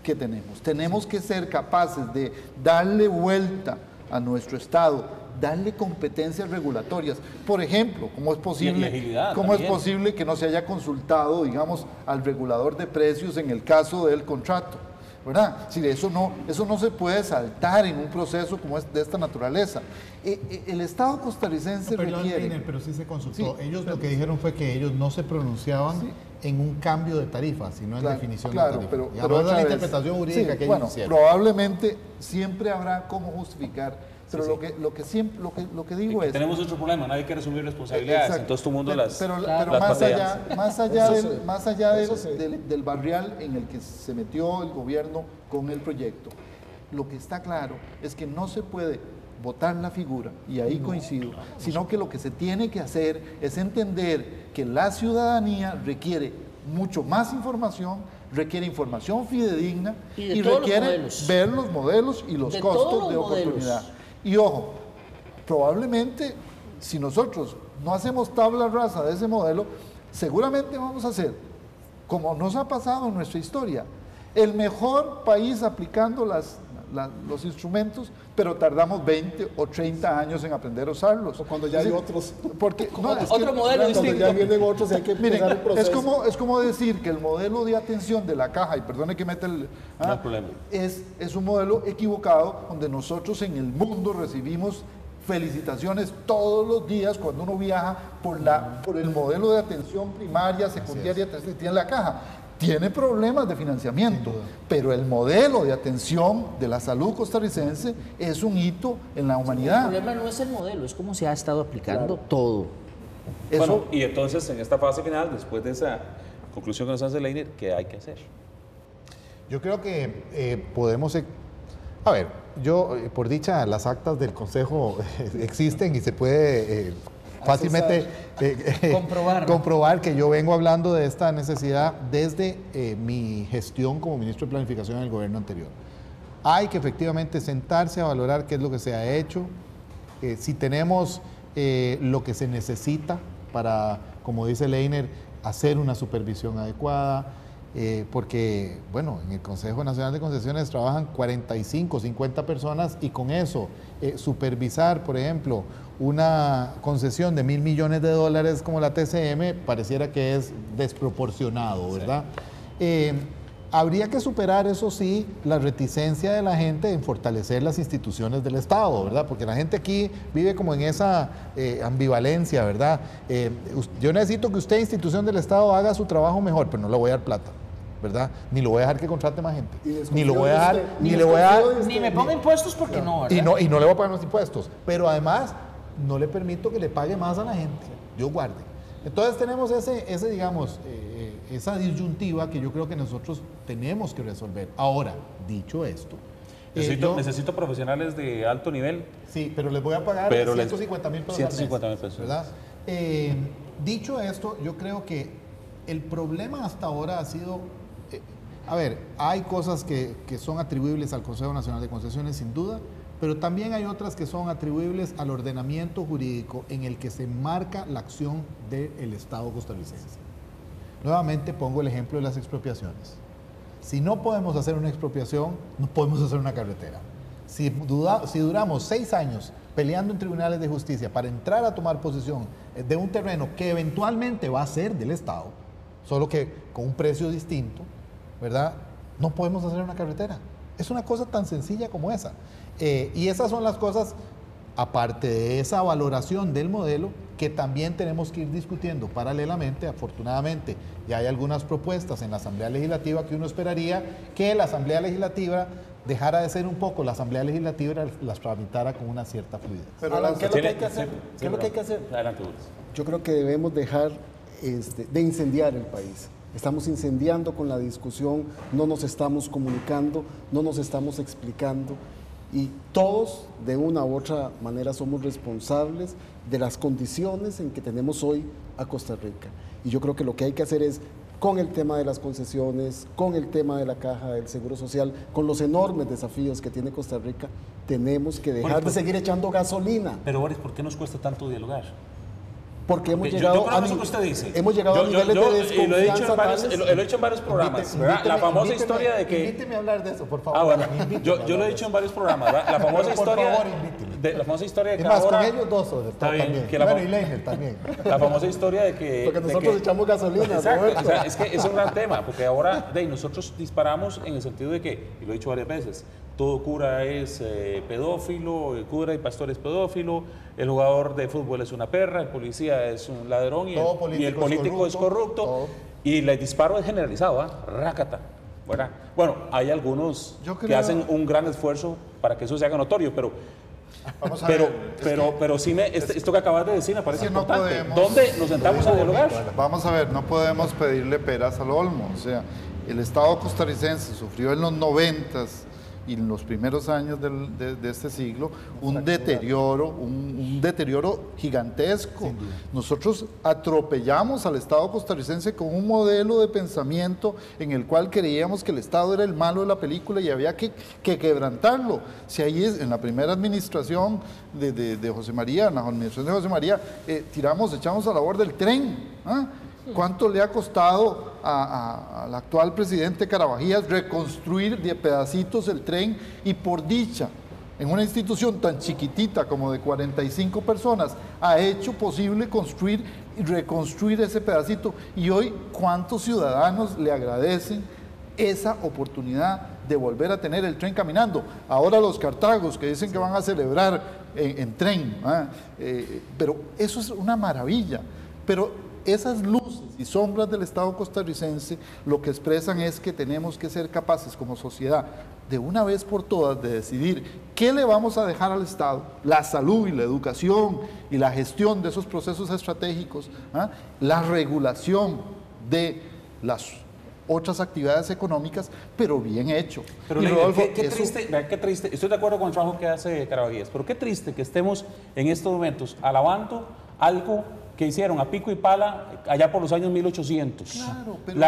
que tenemos. Tenemos que ser capaces de darle vuelta a nuestro Estado, darle competencias regulatorias. Por ejemplo, ¿cómo es Y posible, agilidad cómo es también. posible que no se haya consultado, digamos, al regulador de precios en el caso del contrato? ¿Verdad? Es decir, eso no se puede saltar en un proceso como es de esta naturaleza. El Estado costarricense Perdón, requiere... Leiner, pero sí se consultó. Sí, Ellos lo que dijeron fue que ellos no se pronunciaban en un cambio de tarifa, sino en Claro, definición claro, de tarifa. pero Digamos, esa es otra la vez, interpretación jurídica sí, que bueno, ellos hicieron. probablemente siempre habrá cómo justificar, pero lo que digo es... Tenemos otro problema, nadie quiere asumir responsabilidades, Exacto. entonces todo el mundo pero, las pero las más patea. allá Eso sí. del barrial en el que se metió el gobierno con el proyecto, lo que está claro es que no se puede votar la figura, y ahí coincido, sino que lo que se tiene que hacer es entender que la ciudadanía requiere mucho más información, requiere información fidedigna Y de y todos los requiere modelos. ver los modelos y los De todos costos los de modelos. oportunidad. Y ojo, probablemente si nosotros no hacemos tabla rasa de ese modelo, seguramente vamos a ser, como nos ha pasado en nuestra historia, el mejor país aplicando los instrumentos, pero tardamos 20 o 30 años en aprender a usarlos. O cuando ya hay otros. Porque, no, es que- Otro modelo Cuando distinto. ya vienen otros y hay que Miren, empezar el proceso. es como decir que el modelo de atención de la caja, y perdone que meta el... No hay problema. Es un modelo equivocado donde nosotros en el mundo recibimos felicitaciones todos los días cuando uno viaja por el modelo de atención primaria, secundaria, terciaria, tiene la caja. Tiene problemas de financiamiento, pero el modelo de atención de la salud costarricense es un hito en la El humanidad. problema no es el modelo, es cómo se ha estado aplicando todo. Eso, Bueno, y entonces en esta fase final, después de esa conclusión que nos hace Leiner, ¿qué hay que hacer? Yo creo que podemos... A ver, por dicha, las actas del Consejo existen y se puede fácilmente comprobar que yo vengo hablando de esta necesidad desde mi gestión como ministro de Planificación en el gobierno anterior. Hay que efectivamente sentarse a valorar qué es lo que se ha hecho, si tenemos lo que se necesita para, como dice Leiner, hacer una supervisión adecuada, porque, bueno, en el Consejo Nacional de Concesiones trabajan 45, 50 personas y con eso supervisar, por ejemplo, una concesión de $1.000 millones como la TCM, pareciera que es desproporcionado, ¿verdad? Habría que superar, eso sí, la reticencia de la gente en fortalecer las instituciones del Estado, ¿verdad? Porque la gente aquí vive como en esa ambivalencia, ¿verdad? Yo necesito que usted, institución del Estado, haga su trabajo mejor, pero no le voy a dar plata, ¿verdad? Ni lo voy a dejar que contrate más gente. Ni lo voy a dejar, ni me ponga impuestos porque no, ¿verdad? Y no le voy a pagar los impuestos. Pero además, no le permito que le pague más a la gente. Dios guarde. Entonces tenemos digamos, esa disyuntiva que yo creo que nosotros tenemos que resolver. Ahora, dicho esto, necesito profesionales de alto nivel. Sí, pero les voy a pagar 150,000 pesos. 150,000 pesos. ¿Verdad? Dicho esto, yo creo que el problema hasta ahora ha sido, a ver, hay cosas que son atribuibles al Consejo Nacional de Concesiones, sin duda, pero también hay otras que son atribuibles al ordenamiento jurídico en el que se marca la acción del Estado costarricense. Nuevamente pongo el ejemplo de las expropiaciones. Si no podemos hacer una expropiación, no podemos hacer una carretera. Si duramos 6 años peleando en tribunales de justicia para entrar a tomar posesión de un terreno que eventualmente va a ser del Estado, solo que con un precio distinto, ¿verdad? No podemos hacer una carretera. Es una cosa tan sencilla como esa. Y esas son las cosas, aparte de esa valoración del modelo, que también tenemos que ir discutiendo paralelamente. Afortunadamente, ya hay algunas propuestas en la Asamblea Legislativa que uno esperaría que la Asamblea Legislativa dejara de ser un poco la Asamblea Legislativa y las tramitara con una cierta fluidez. Pero ¿qué es lo que hay que hacer? ¿Qué es lo que hay que hacer? Adelante, Boris. Yo creo que debemos dejar de incendiar el país. Estamos incendiando con la discusión, no nos estamos comunicando, no nos estamos explicando y todos de una u otra manera somos responsables de las condiciones en que tenemos hoy a Costa Rica. Y yo creo que lo que hay que hacer es, con el tema de las concesiones, con el tema de la caja del Seguro Social, con los enormes desafíos que tiene Costa Rica, tenemos que dejar de seguir echando gasolina. Pero Boris, ¿por qué nos cuesta tanto dialogar? Porque hemos llegado a eso que usted dice. Hemos llegado a niveles de desconfianza. Lo he dicho en varios programas, ¿verdad? La famosa historia de que... Invíteme a hablar de eso, por favor. Ah, bueno, yo lo he dicho en varios programas, ¿verdad? La famosa historia... Por favor, invíteme. La famosa historia de que es más, ahora... con ellos dos sobre todo también. Bueno, y Leiner también. La famosa historia de que... Porque nosotros echamos gasolina. Exacto, o sea, es que es un gran tema, porque ahora nosotros disparamos en el sentido de que, y lo he dicho varias veces, todo cura es pedófilo, el cura y pastor es pedófilo, el jugador de fútbol es una perra, el policía es un ladrón y el político es corrupto. Y el disparo es generalizado, rácata. ¿Verdad? Bueno, hay algunos que hacen un gran esfuerzo para que eso se haga notorio, pero sí esto que acabas de decir me parece importante. ¿Dónde nos sentamos a dialogar? Vamos a ver, no podemos pedirle peras al olmo. O sea, el Estado costarricense sufrió en los 90s y en los primeros años de este siglo un deterioro gigantesco. Nosotros atropellamos al Estado costarricense con un modelo de pensamiento en el cual creíamos que el Estado era el malo de la película y había que quebrantarlo. Si ahí en la primera administración de José María, en la administración de José María, echamos a la borda el tren. ¿Cuánto le ha costado al actual presidente Carabajías reconstruir de pedacitos el tren? Y por dicha, en una institución tan chiquitita como de 45 personas, ha hecho posible construir y reconstruir ese pedacito. Y hoy, ¿cuántos ciudadanos le agradecen esa oportunidad de volver a tener el tren caminando? Ahora los cartagos que dicen que van a celebrar en tren, pero eso es una maravilla. Pero esas luces y sombras del Estado costarricense lo que expresan es que tenemos que ser capaces como sociedad de una vez por todas de decidir qué le vamos a dejar al Estado, la salud y la educación y la gestión de esos procesos estratégicos, la regulación de las otras actividades económicas, pero bien hecho. Pero Rodolfo, qué triste, estoy de acuerdo con el trabajo que hace Carabajías, pero qué triste que estemos en estos momentos alabando algo que hicieron a pico y pala allá por los años 1800. Claro, pero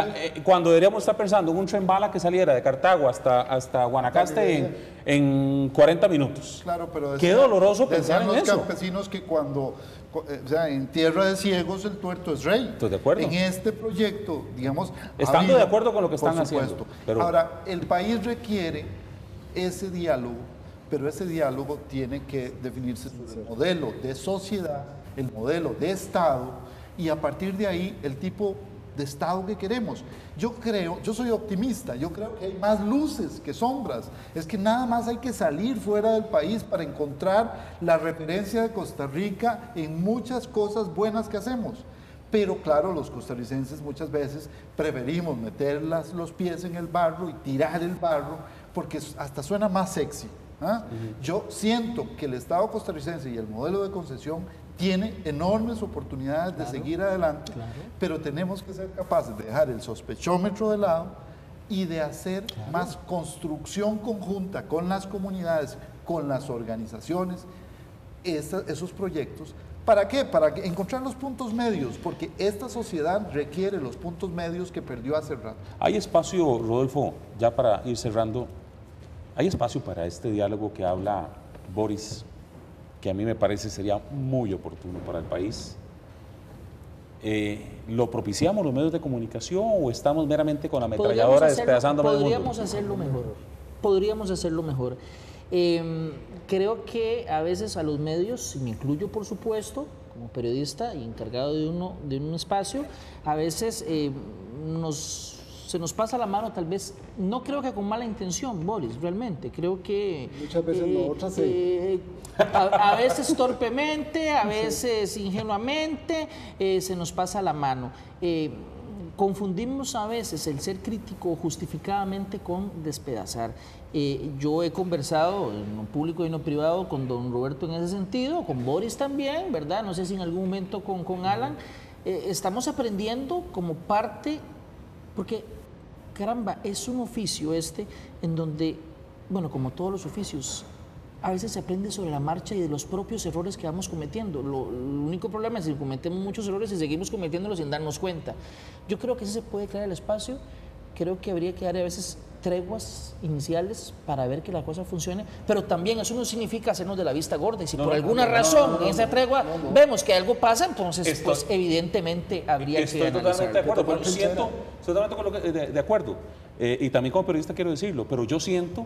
cuando deberíamos estar pensando en un tren bala que saliera de Cartago hasta Guanacaste en 40 minutos. Claro, pero qué doloroso pensar en eso. Los campesinos que cuando, o sea, en tierra de ciegos el tuerto es rey. Estoy de acuerdo. En este proyecto, digamos... Estando de acuerdo con lo que están haciendo. Pero... Ahora, el país requiere ese diálogo, pero ese diálogo tiene que definirse sobre el modelo de sociedad, el modelo de Estado, y a partir de ahí el tipo de Estado que queremos. Yo soy optimista, yo creo que hay más luces que sombras. Es que nada más hay que salir fuera del país para encontrar la referencia de Costa Rica en muchas cosas buenas que hacemos. Pero claro, los costarricenses muchas veces preferimos meter los pies en el barro y tirar el barro porque hasta suena más sexy. Yo siento que el Estado costarricense y el modelo de concesión tiene enormes oportunidades de seguir adelante, pero tenemos que ser capaces de dejar el sospechómetro de lado y de hacer más construcción conjunta con las comunidades, con las organizaciones, esos proyectos. ¿Para qué? Para encontrar los puntos medios, porque esta sociedad requiere los puntos medios que perdió hace rato. Hay espacio, Rodolfo, ya para ir cerrando, hay espacio para este diálogo que habla Boris, que a mí me parece sería muy oportuno para el país. ¿Lo propiciamos los medios de comunicación o estamos meramente con la ametralladora despedazando medio mundo? Podríamos hacerlo mejor. Creo que a veces a los medios, y me incluyo por supuesto, como periodista y encargado de un espacio, a veces se nos pasa la mano, tal vez, no creo que con mala intención, Boris, realmente, creo que... Muchas veces no, otras sí. A veces torpemente, a veces ingenuamente, se nos pasa la mano. Confundimos a veces el ser crítico justificadamente con despedazar. Yo he conversado en lo público y en lo privado con don Roberto en ese sentido, con Boris también, ¿verdad? No sé si en algún momento con Alan. Estamos aprendiendo como parte, porque caramba, es un oficio en donde, bueno, como todos los oficios, a veces se aprende sobre la marcha y de los propios errores que vamos cometiendo. El único problema es que cometemos muchos errores y seguimos cometiéndolos sin darnos cuenta. Yo creo que sí se puede crear el espacio, creo que habría que dar a veces treguas iniciales para ver que la cosa funcione, pero también eso no significa hacernos de la vista gorda, y si por alguna razón en esa tregua vemos que algo pasa, entonces pues evidentemente habría que analizar. Estoy totalmente de acuerdo, pero siento, estoy totalmente de acuerdo, y también como periodista quiero decirlo, pero yo siento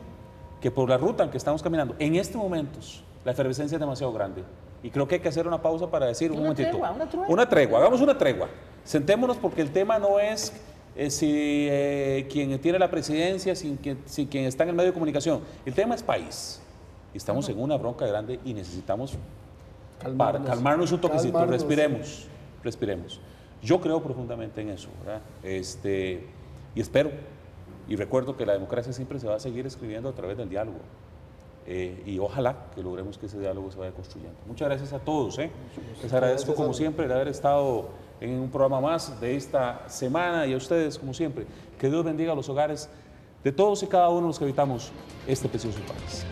que por la ruta en que estamos caminando, en estos momentos, la efervescencia es demasiado grande. Y creo que hay que hacer una pausa para decir un momentito. Una tregua, hagamos una tregua. Sentémonos porque el tema no es si quien tiene la presidencia, si quien está en el medio de comunicación. El tema es país. Y estamos en una bronca grande y necesitamos calmarnos un toquecito. Respiremos. Yo creo profundamente en eso, ¿verdad? Y espero. Y recuerdo que la democracia siempre se va a seguir escribiendo a través del diálogo. Y ojalá que logremos que ese diálogo se vaya construyendo. Muchas gracias a todos. Les agradezco como siempre de haber estado en un programa más de esta semana y a ustedes como siempre. Que Dios bendiga los hogares de todos y cada uno de los que habitamos este precioso país.